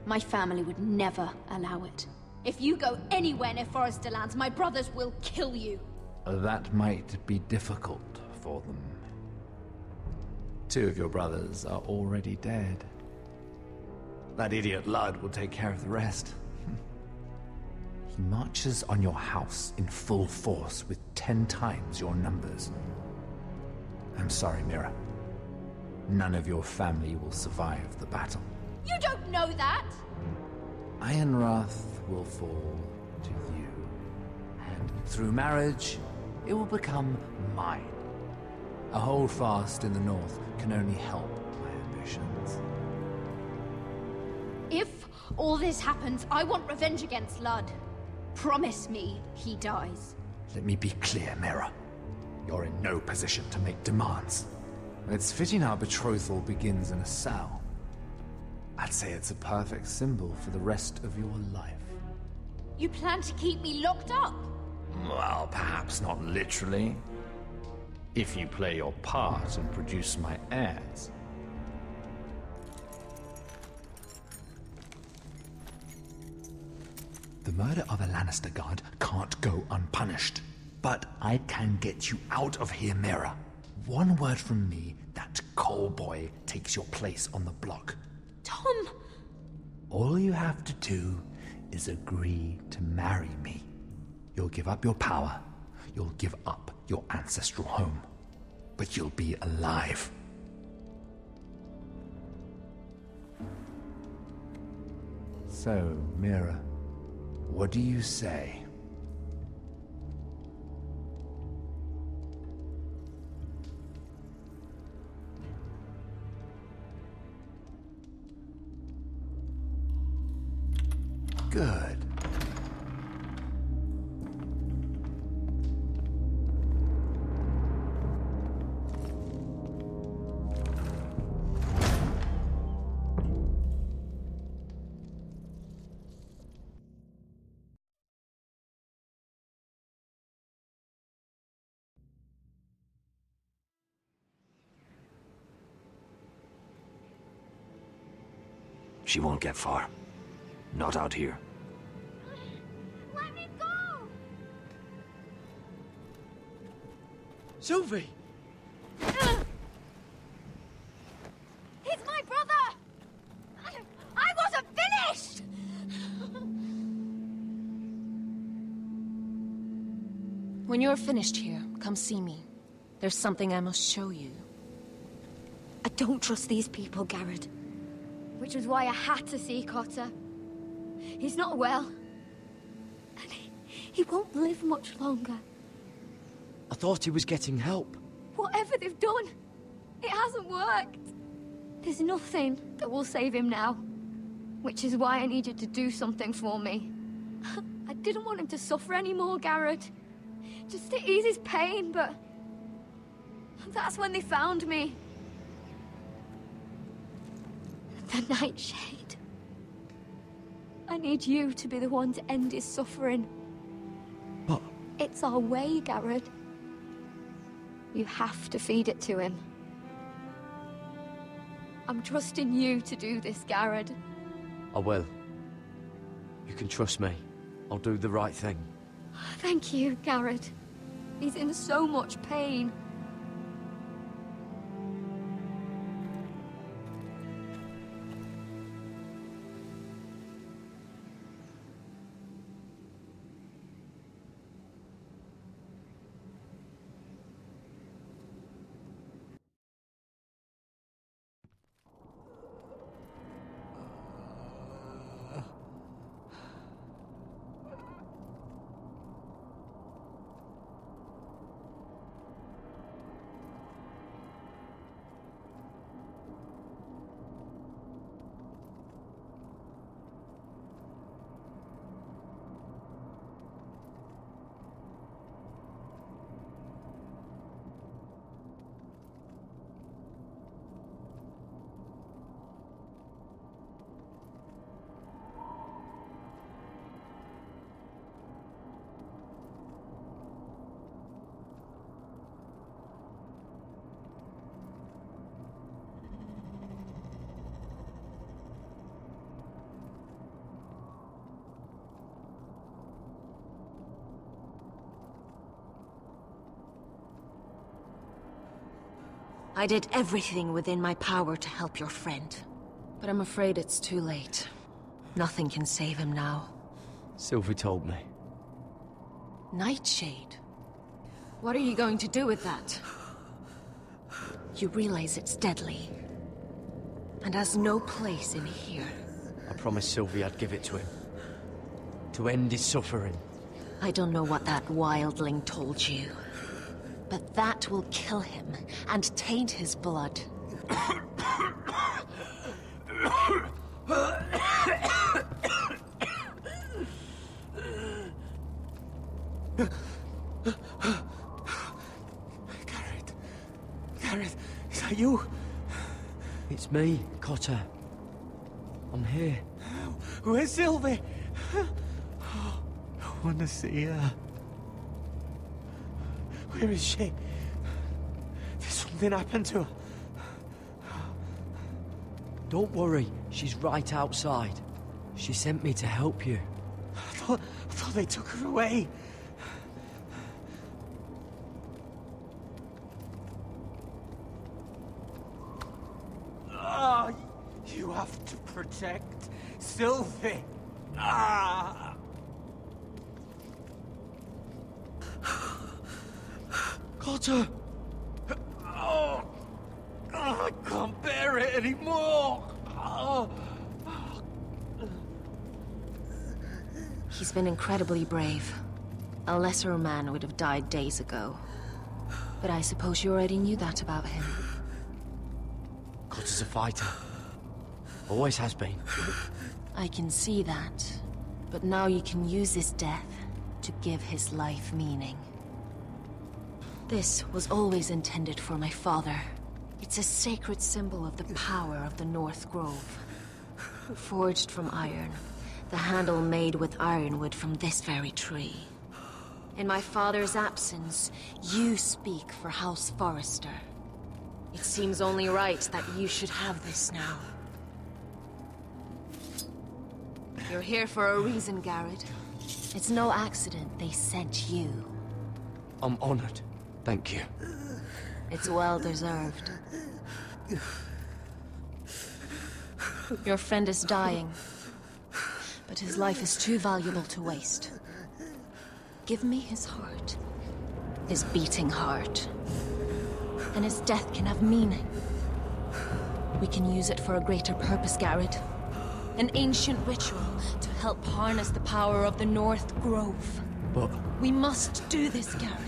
My family would never allow it. If you go anywhere near Forester lands, my brothers will kill you. That might be difficult for them. 2 of your brothers are already dead. That idiot Ludd will take care of the rest. He marches on your house in full force with 10 times your numbers. I'm sorry, Mira. None of your family will survive the battle. You don't know that! Ironrath will fall to you, and through marriage, it will become mine. A holdfast in the north can only help my ambitions. If all this happens, I want revenge against Ludd. Promise me he dies. Let me be clear, Mira. You're in no position to make demands. It's fitting our betrothal begins in a cell. I'd say it's a perfect symbol for the rest of your life. You plan to keep me locked up? Well, perhaps not literally. If you play your part and produce my heirs. The murder of a Lannister guard can't go unpunished. But I can get you out of here, Mira. One word from me, that Cole boy takes your place on the block. Tom! All you have to do is agree to marry me. You'll give up your power. You'll give up your ancestral home. But you'll be alive. So, Mira, what do you say? Good. She won't get far. Not out here. Let me go! Sylvie! He's my brother! I wasn't finished! When you're finished here, come see me. There's something I must show you. I don't trust these people, Garrett. Which was why I had to see Cotter. He's not well. And he won't live much longer. I thought he was getting help. Whatever they've done, it hasn't worked. There's nothing that will save him now. Which is why I need you to do something for me. I didn't want him to suffer anymore, Garrett. Just to ease his pain, but... that's when they found me. The Nightshade. I need you to be the one to end his suffering. But... it's our way, Garrett. You have to feed it to him. I'm trusting you to do this, Garrett. I will. You can trust me. I'll do the right thing. Thank you, Garrett. He's in so much pain. I did everything within my power to help your friend. But I'm afraid it's too late. Nothing can save him now. Sylvie told me. Nightshade? What are you going to do with that? You realize it's deadly. And has no place in here. I promised Sylvie I'd give it to him. To end his suffering. I don't know what that wildling told you. But that will kill him and taint his blood. Gareth, is that you? It's me, Cotter. I'm here. Where's Sylvie? I want to see her. Where is she? Did something happen to her? Don't worry, she's right outside. She sent me to help you. I thought they took her away. Ah, you have to protect Sylvie. Ah. Cotter! Oh, I can't bear it anymore! Oh. He's been incredibly brave. A lesser man would have died days ago. But I suppose you already knew that about him. Cotter's a fighter. Always has been. I can see that. But now you can use his death to give his life meaning. This was always intended for my father. It's a sacred symbol of the power of the North Grove. Forged from iron, the handle made with ironwood from this very tree. In my father's absence, you speak for House Forrester. It seems only right that you should have this now. You're here for a reason, Garrett. It's no accident they sent you. I'm honored. Thank you. It's well deserved. Your friend is dying, but his life is too valuable to waste. Give me his heart. His beating heart. And his death can have meaning. We can use it for a greater purpose, Garrett. An ancient ritual to help harness the power of the North Grove. But... we must do this, Garrett.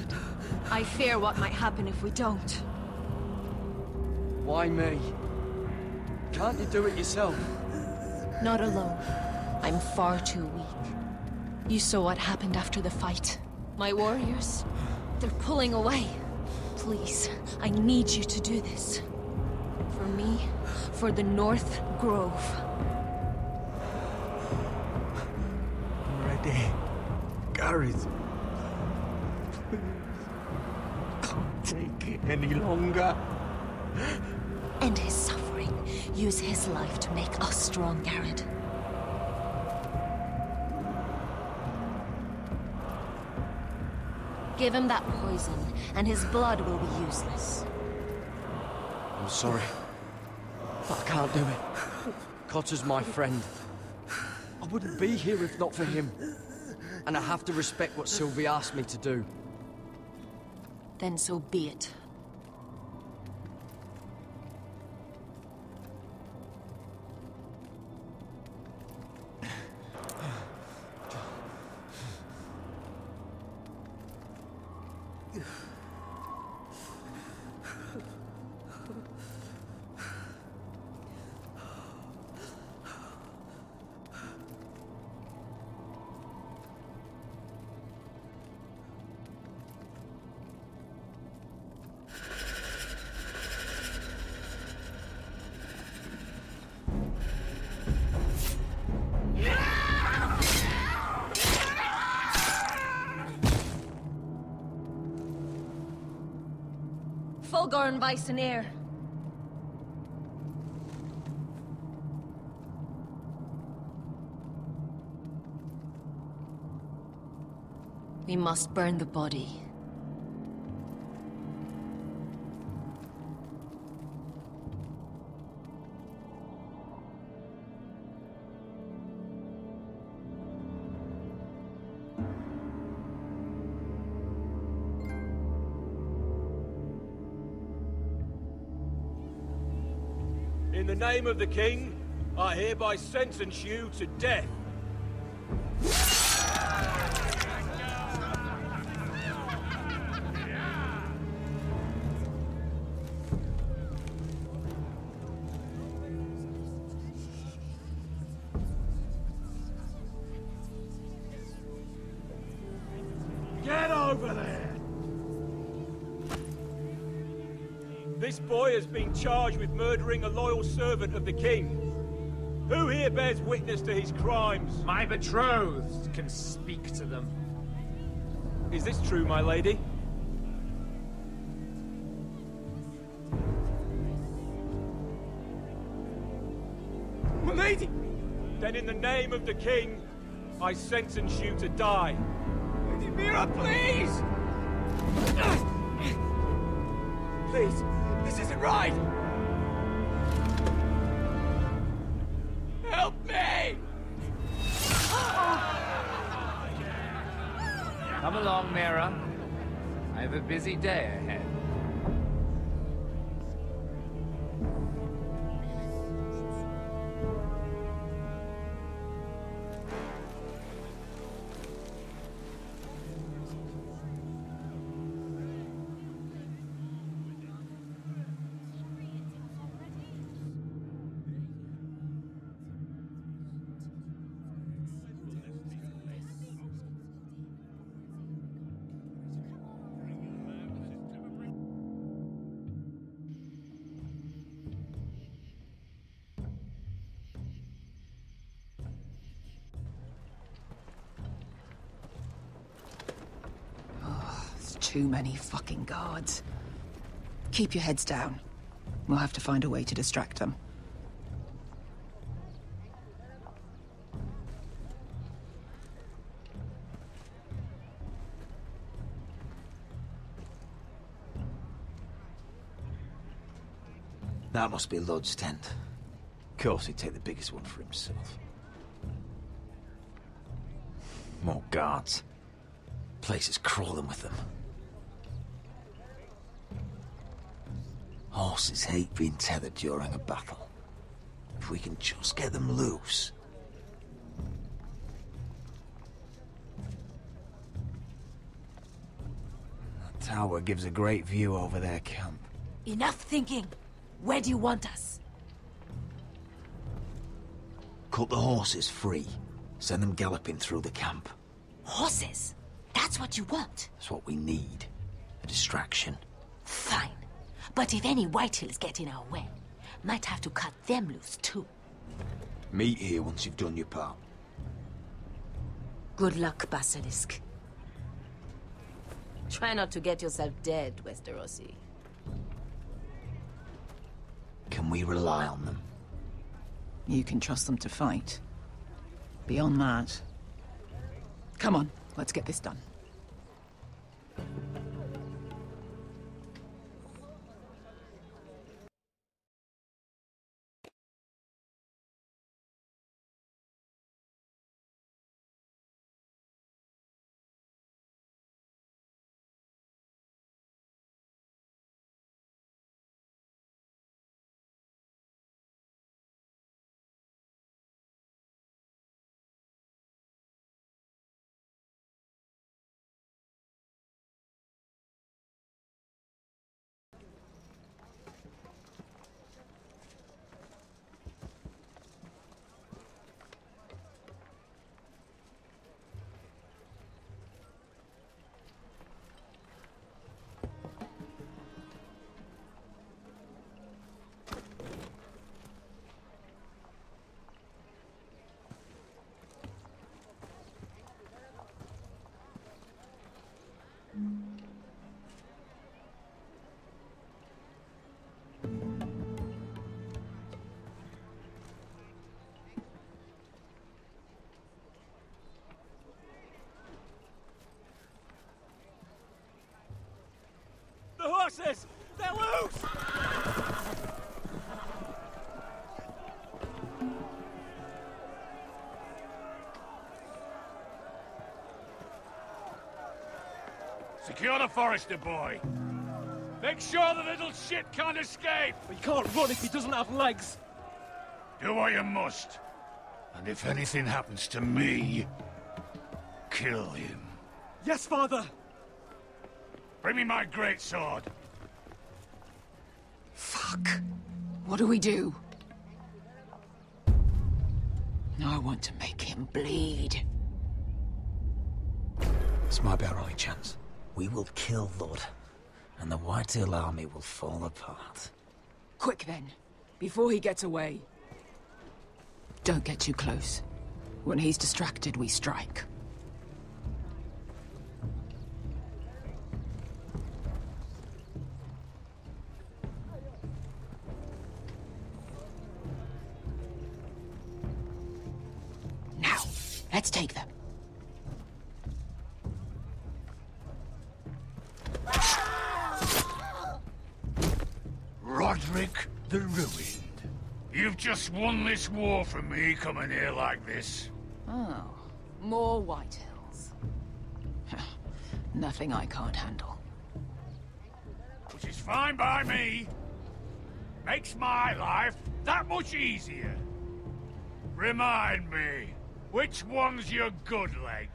I fear what might happen if we don't. Why me? Can't you do it yourself? Not alone. I'm far too weak. You saw what happened after the fight. My warriors, they're pulling away. Please, I need you to do this. For me, for the North Grove. I'm ready. Gareth. Can't take it any longer. End his suffering. Use his life to make us strong, Garrett. Give him that poison, and his blood will be useless. I'm sorry, but I can't do it. Cotter's my friend. I wouldn't be here if not for him. And I have to respect what Sylvie asked me to do. Then so be it. Fulgorn Vicenair. We must burn the body. In the name of the king, I hereby sentence you to death. Get over there! This boy has been charged with murdering a loyal servant of the king. Who here bears witness to his crimes? My betrothed can speak to them. Is this true, my lady? My lady! Then in the name of the king, I sentence you to die. Lady Mira, please! Please, this isn't right! Help me! Come along, Mira. I have a busy day ahead. Too many fucking guards. Keep your heads down. We'll have to find a way to distract them. That must be Lud's tent. Of course he'd take the biggest one for himself. More guards. Place is crawling with them. Horses hate being tethered during a battle. If we can just get them loose. That tower gives a great view over their camp. Enough thinking. Where do you want us? Cut the horses free. Send them galloping through the camp. Horses? That's what you want? That's what we need. A distraction. Fine. But if any Whitehills get in our way, might have to cut them loose too. Meet here once you've done your part. Good luck, Basilisk. Try not to get yourself dead, Westerosi. Can we rely on them? You can trust them to fight. Beyond that... Come on, let's get this done. The horses! They're loose! Secure the Forester boy. Make sure the little shit can't escape. He can't run if he doesn't have legs. Do what you must. And if anything happens to me, kill him. Yes, Father! Bring me my greatsword. Fuck. What do we do? I want to make him bleed. This might be our only chance. We will kill Lord, and the Whitetail army will fall apart. Quick then, before he gets away. Don't get too close. When he's distracted, we strike. Now, let's take them. Roderick the Ruined. You've just won this war from me coming here like this. Oh, more Whitehills. Nothing I can't handle. Which is fine by me. Makes my life that much easier. Remind me, which one's your good leg?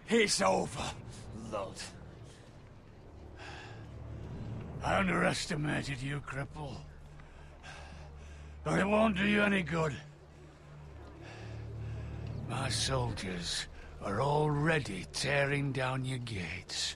It's over, Lord. I underestimated you, cripple. But it won't do you any good. My soldiers are already tearing down your gates.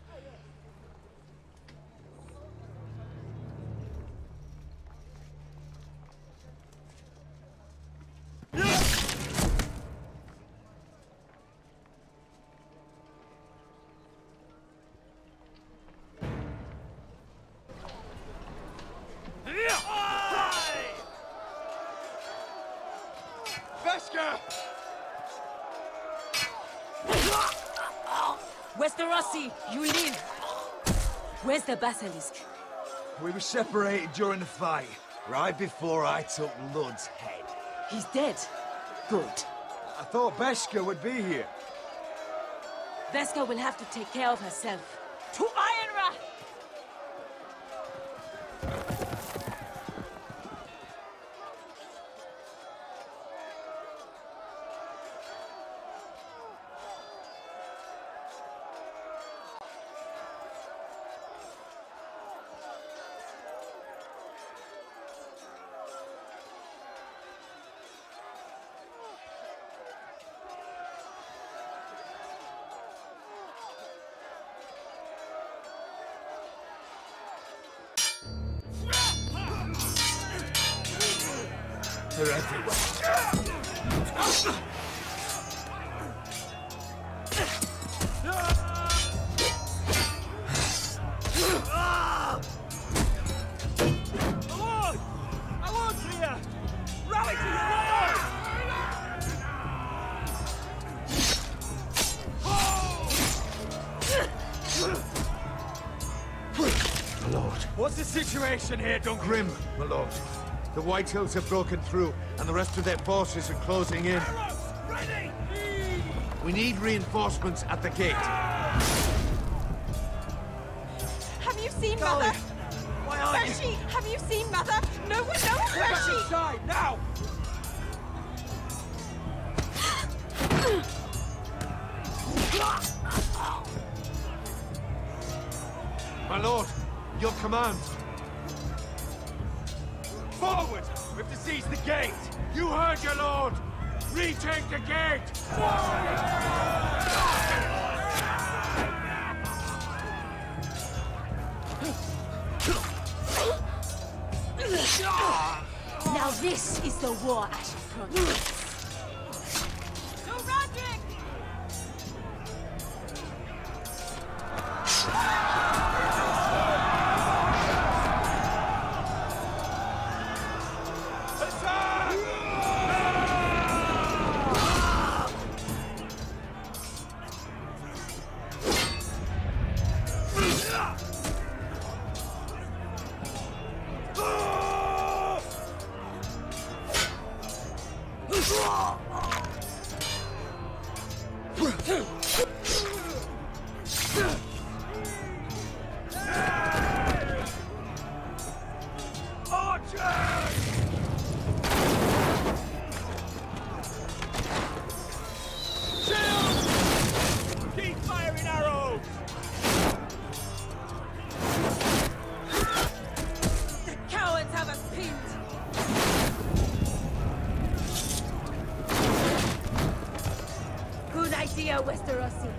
Westerosi, you live. Where's the basilisk? We were separated during the fight, right before I took Lud's head. He's dead. Good. I thought Beskha would be here. Beskha will have to take care of herself. To Ironra! They're everywhere. What's the situation here, Duncan? Grim, my lord. The Whitehills have broken through, and the rest of their forces are closing in. Ready! We need reinforcements at the gate. Have you seen Mother? Why aren't Where's she? Have you seen Mother? No one knows where Back she... inside, now! My lord, your command. Forward! We have to seize the gate! You heard your lord! Retake the gate! This is the war Asher promised. To Roderick!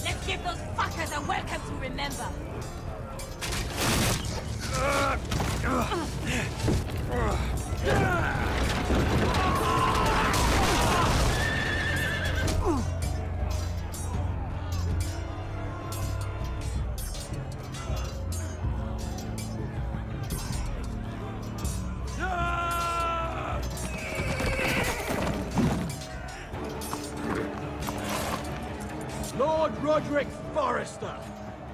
Let's give those fuckers a welcome to remember. Lord Roderick Forrester,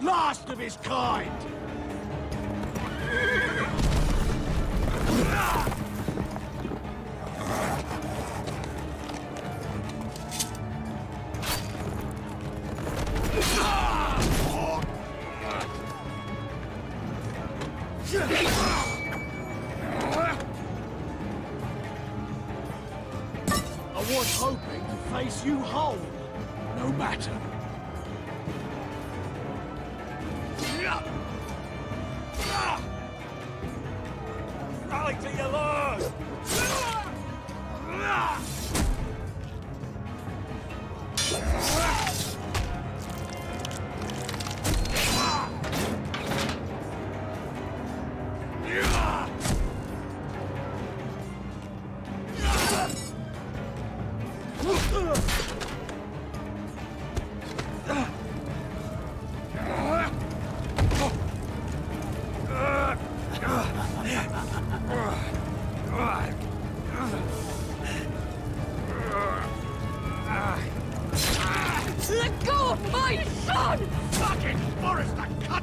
last of his kind. I was hoping to face you whole, no matter. Rally to your lord! Let go of my son! Fucking Forrester, cut!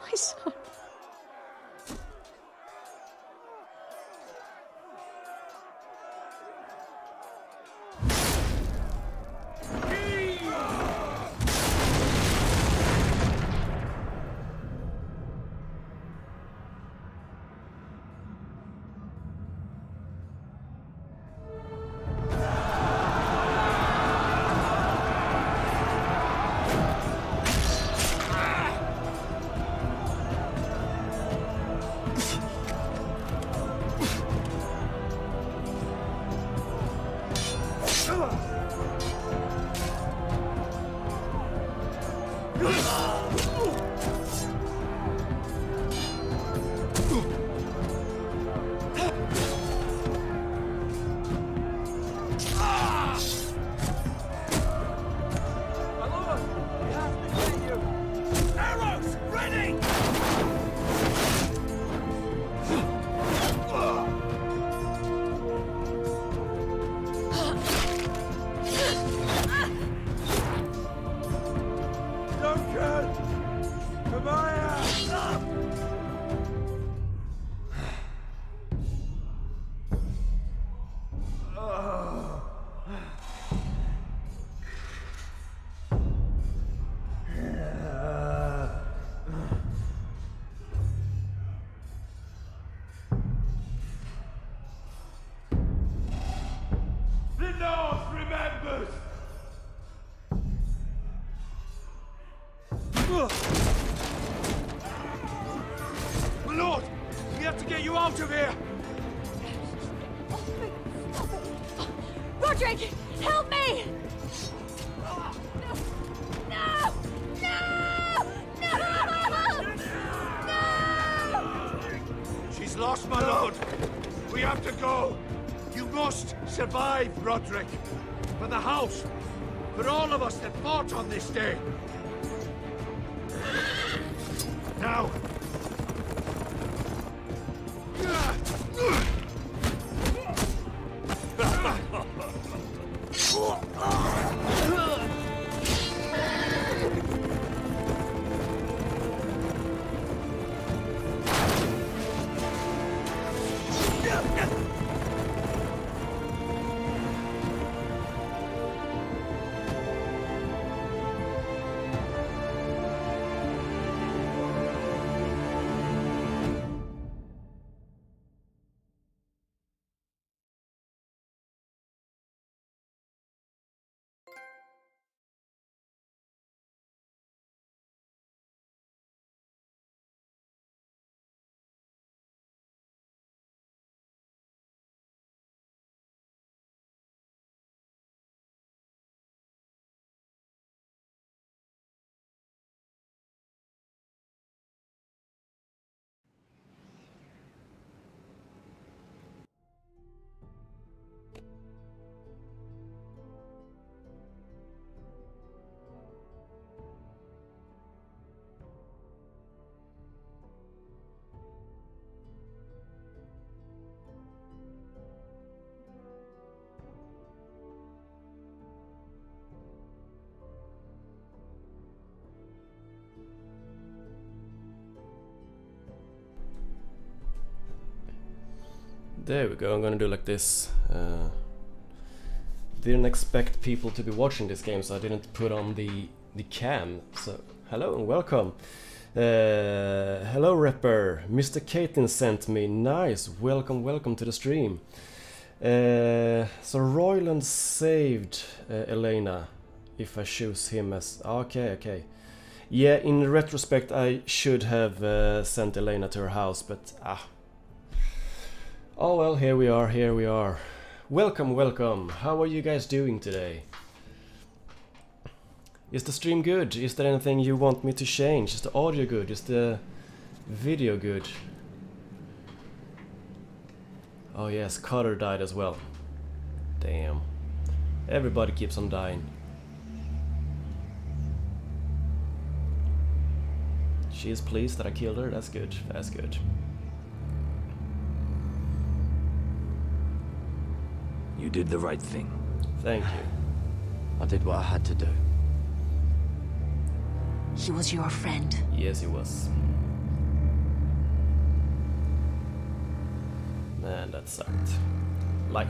My son. The North remembers! My lord, we have to get you out of here! Roderick, help me! No! No! No! No! She's lost, my lord. We have to go. You must survive, Roderick. For the house. For all of us that fought on this day. Now. There we go, I'm gonna do like this. Didn't expect people to be watching this game, so I didn't put on the cam. So, hello and welcome. Hello Rapper, Mr. Caton sent me. Nice, welcome to the stream. So Royland saved Elena, if I choose him as... Okay. Yeah, in retrospect I should have sent Elena to her house, but oh well, here we are. Welcome. How are you guys doing today? Is the stream good? Is there anything you want me to change? Is the audio good? Is the video good? Oh yes, Cutter died as well. Damn. Everybody keeps on dying. She is pleased that I killed her. That's good. You did the right thing. Thank you. I did what I had to do. He was your friend. Yes, he was. Man, that sucked. Light.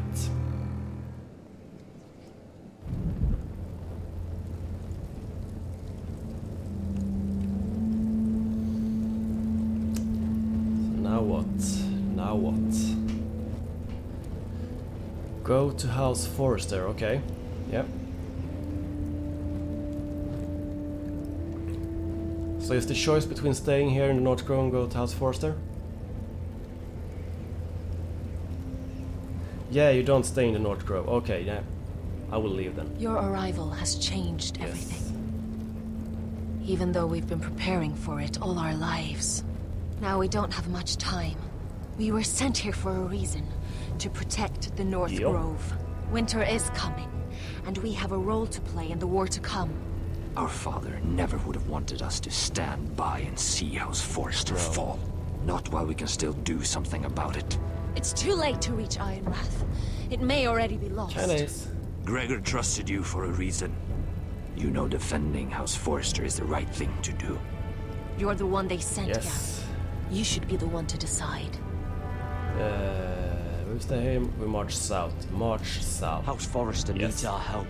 Now what? Go to House Forrester, okay. Yep. So is the choice between staying here in the North Grove and go to House Forrester? Yeah, you don't stay in the North Grove. Okay, yeah. I will leave then. Your arrival has changed everything. Even though we've been preparing for it all our lives. Now we don't have much time. We were sent here for a reason. To protect the North Grove. Winter is coming, and we have a role to play in the war to come. Our father never would have wanted us to stand by and see House Forrester fall. Not while we can still do something about it. It's too late to reach Ironrath. It may already be lost. Chinese. Gregor trusted you for a reason. You know defending House Forrester is the right thing to do. You're the one they sent, Yes. Garrett. You should be the one to decide. We stay here, we march south. March south. House Forrester needs our help.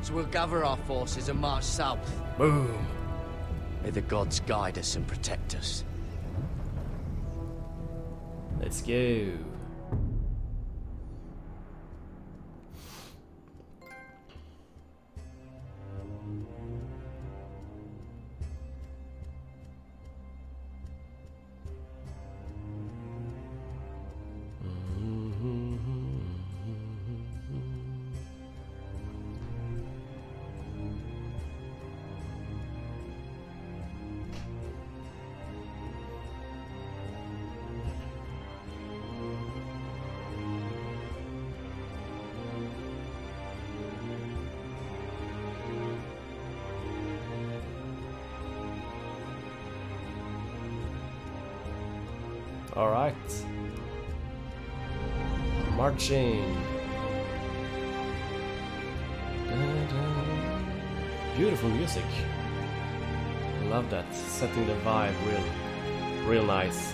So we'll gather our forces and march south. Boom. May the gods guide us and protect us. Let's go. All right. Marching. Beautiful music. I love that. Setting the vibe real nice.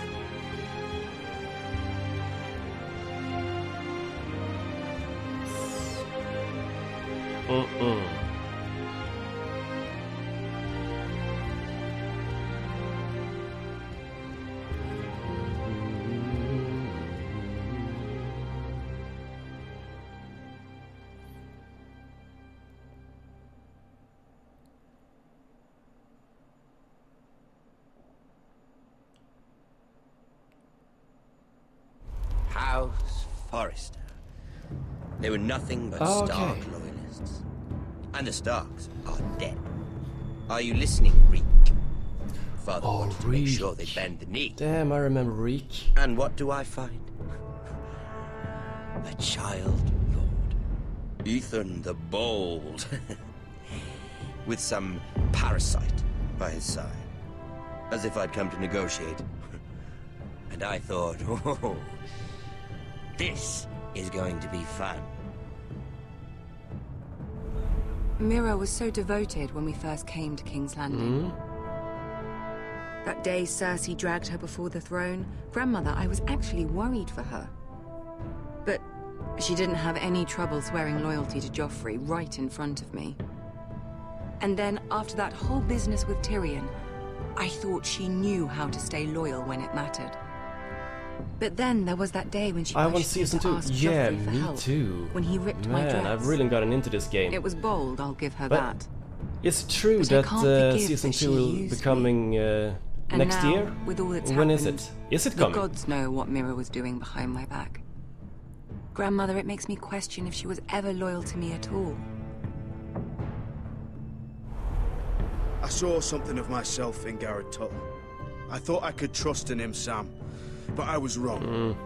House Forrester. They were nothing but Stark loyalists. And the Starks are dead. Are you listening, Reek? Father wanted to make sure they bend the knee. Damn, I remember Reek. And what do I find? A child lord. Ethan the Bold. With some parasite by his side. As if I'd come to negotiate. And I thought, oh, this is going to be fun. Mira was so devoted when we first came to King's Landing. That day Cersei dragged her before the throne, Grandmother, I was actually worried for her. But she didn't have any trouble swearing loyalty to Joffrey right in front of me. And then, after that whole business with Tyrion, I thought she knew how to stay loyal when it mattered. But then there was that day when she I want season 2. Yeah, me help, too. when he ripped my dress. Man, I've really gotten into this game. It was bold, I'll give her But that. It's true But I that can't forgive season that 2 will she be used coming And next now, year. with all that's When is happened, it? Is it coming? The gods know what Mira was doing behind my back. Grandmother, it makes me question if she was ever loyal to me at all. I saw something of myself in Garrett Tuttle. I thought I could trust in him, Sam, but I was wrong.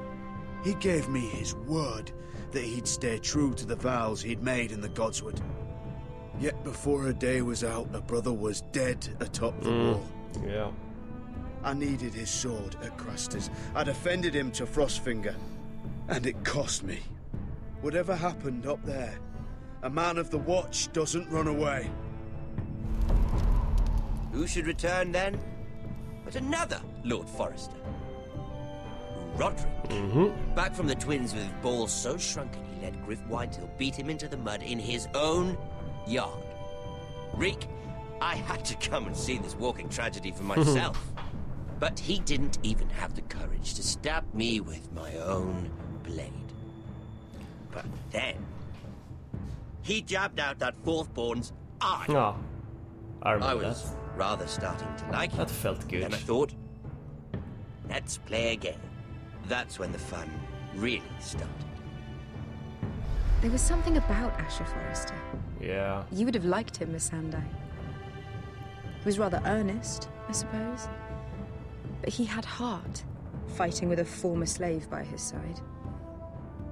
He gave me his word that he'd stay true to the vows he'd made in the Godswood. Yet before a day was out, a brother was dead atop the wall. Yeah. I needed his sword at Craster's. I defended him to Frostfinger, and it cost me. Whatever happened up there, a man of the Watch doesn't run away. Who should return then? But another Lord Forrester. Roderick. Back from the twins with balls so shrunken he let Griff Whitetail beat him into the mud in his own yard. Reek, I had to come and see this walking tragedy for myself. But he didn't even have the courage to stab me with my own blade. But then, he jabbed out that fourth-born's eye. Oh, I remember was that. rather starting to like That it. felt good. Then I thought, let's play again. That's when the fun really started. There was something about Asher Forrester. Yeah. You would have liked him, Miss Sandai. He was rather earnest, I suppose. But he had heart, fighting with a former slave by his side.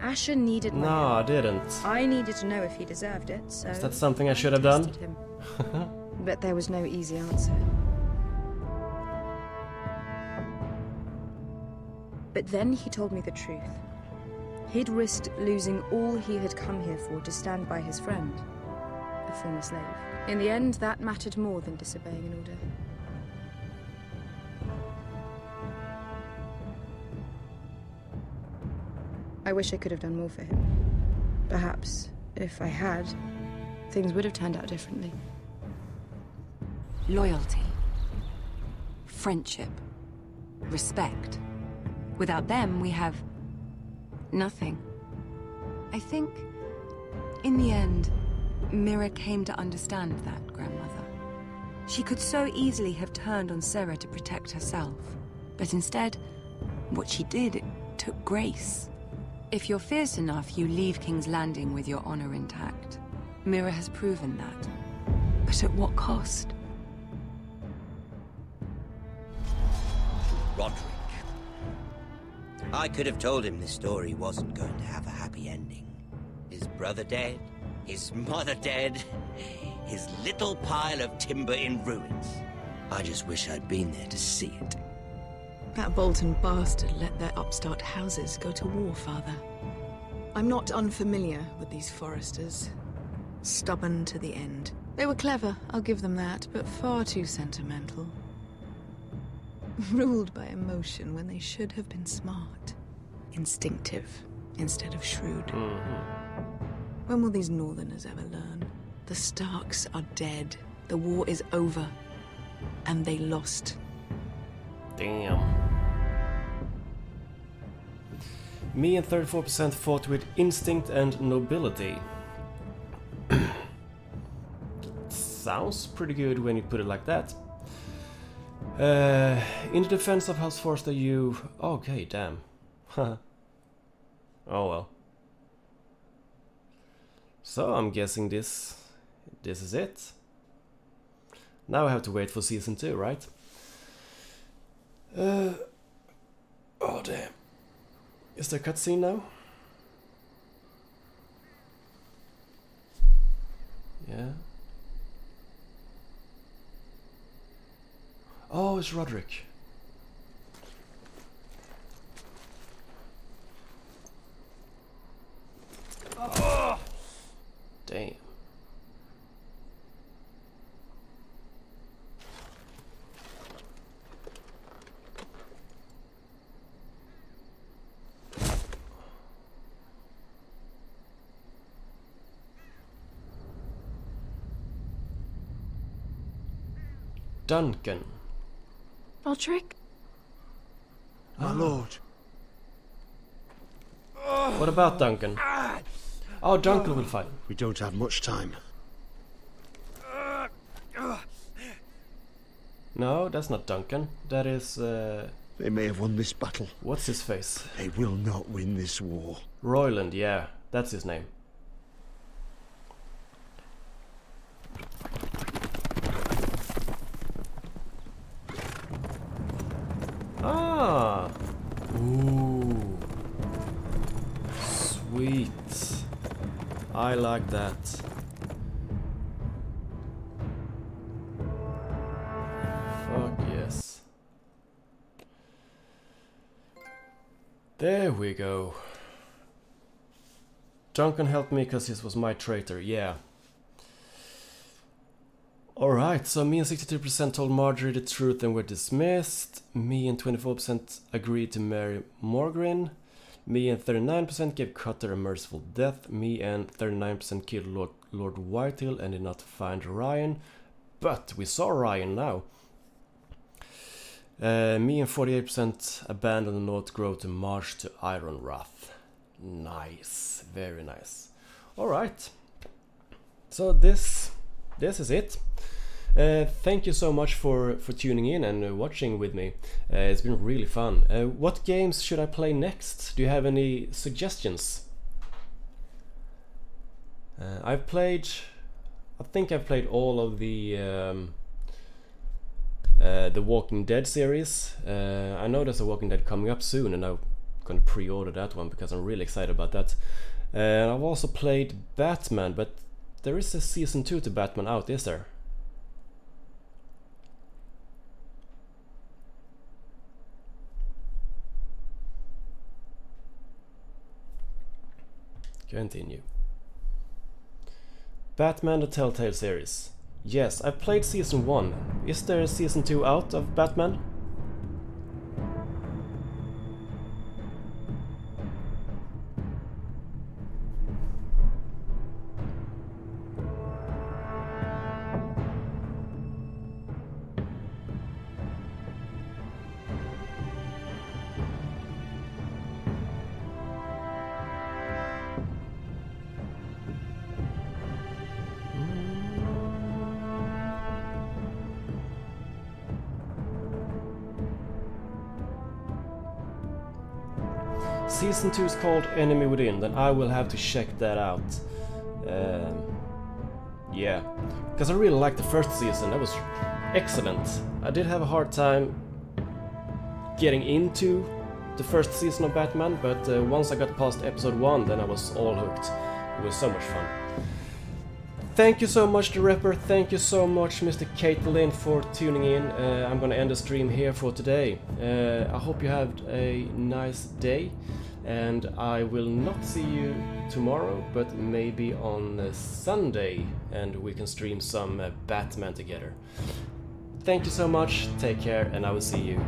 Asher needed my No, I didn't. I needed to know if he deserved it, so... Is that something I should have done? Him. But there was no easy answer. But then he told me the truth. He'd risked losing all he had come here for to stand by his friend, a former slave. In the end, that mattered more than disobeying an order. I wish I could have done more for him. Perhaps, if I had, things would have turned out differently. Loyalty. Friendship. Respect. Without them, we have... nothing. I think, in the end, Mira came to understand that, Grandmother. She could so easily have turned on Sarah to protect herself. But instead, what she did, it took grace. If you're fierce enough, you leave King's Landing with your honor intact. Mira has proven that. But at what cost? Roderick. I could have told him this story wasn't going to have a happy ending. His brother dead, his mother dead, his little pile of timber in ruins. I just wish I'd been there to see it. That Bolton bastard let their upstart houses go to war, Father. I'm not unfamiliar with these Forresters. Stubborn to the end. They were clever, I'll give them that, but far too sentimental. Ruled by emotion when they should have been smart. Instinctive instead of shrewd. When will these Northerners ever learn? The Starks are dead. The war is over. And they lost. Damn. Me and 34% fought with instinct and nobility. Sounds pretty good when you put it like that. In the defense of House Forrester, you... Okay, damn. Oh well. So I'm guessing this is it. Now I have to wait for season 2, right? Oh damn. Is there a cutscene now? Yeah. Oh, it's Roderick. Oh. Damn. Duncan. Roderick? My lord. What about Duncan? Oh, Duncan will fight. We don't have much time. No, that's not Duncan. That is... They may have won this battle. What's his face? They will not win this war. Royland, yeah. That's his name. Ah! Ooh. Sweet. I like that. Fuck yes. There we go. Duncan helped me because this was my traitor, yeah. Alright, so me and 62% told Marjorie the truth and were dismissed. Me and 24% agreed to marry Morgrin. Me and 39% gave Cutter a merciful death. Me and 39% killed Lord Whitehill and did not find Ryan. But we saw Ryan now. Me and 48% abandoned the North Grove to march to Ironrath. Nice, very nice. Alright, so this is it. Thank you so much for tuning in and watching with me. It's been really fun. What games should I play next? Do you have any suggestions? I think I've played all of the Walking Dead series. I know there's a Walking Dead coming up soon, and I'm gonna pre-order that one because I'm really excited about that. I've also played Batman, but there is a season 2 to Batman out, is there? Continue. Batman the Telltale series. Yes, I've played season 1. Is there a season 2 out of Batman? Season 2 is called Enemy Within, then I will have to check that out. Yeah, because I really liked the first season, that was excellent. I did have a hard time getting into the first season of Batman, but once I got past episode 1, then I was all hooked. It was so much fun. Thank you so much, The Rapper. Thank you so much, Mr. Caitlin, for tuning in. I'm gonna end the stream here for today. I hope you have a nice day, and I will not see you tomorrow, but maybe on Sunday, and we can stream some Batman together. Thank you so much, take care, and I will see you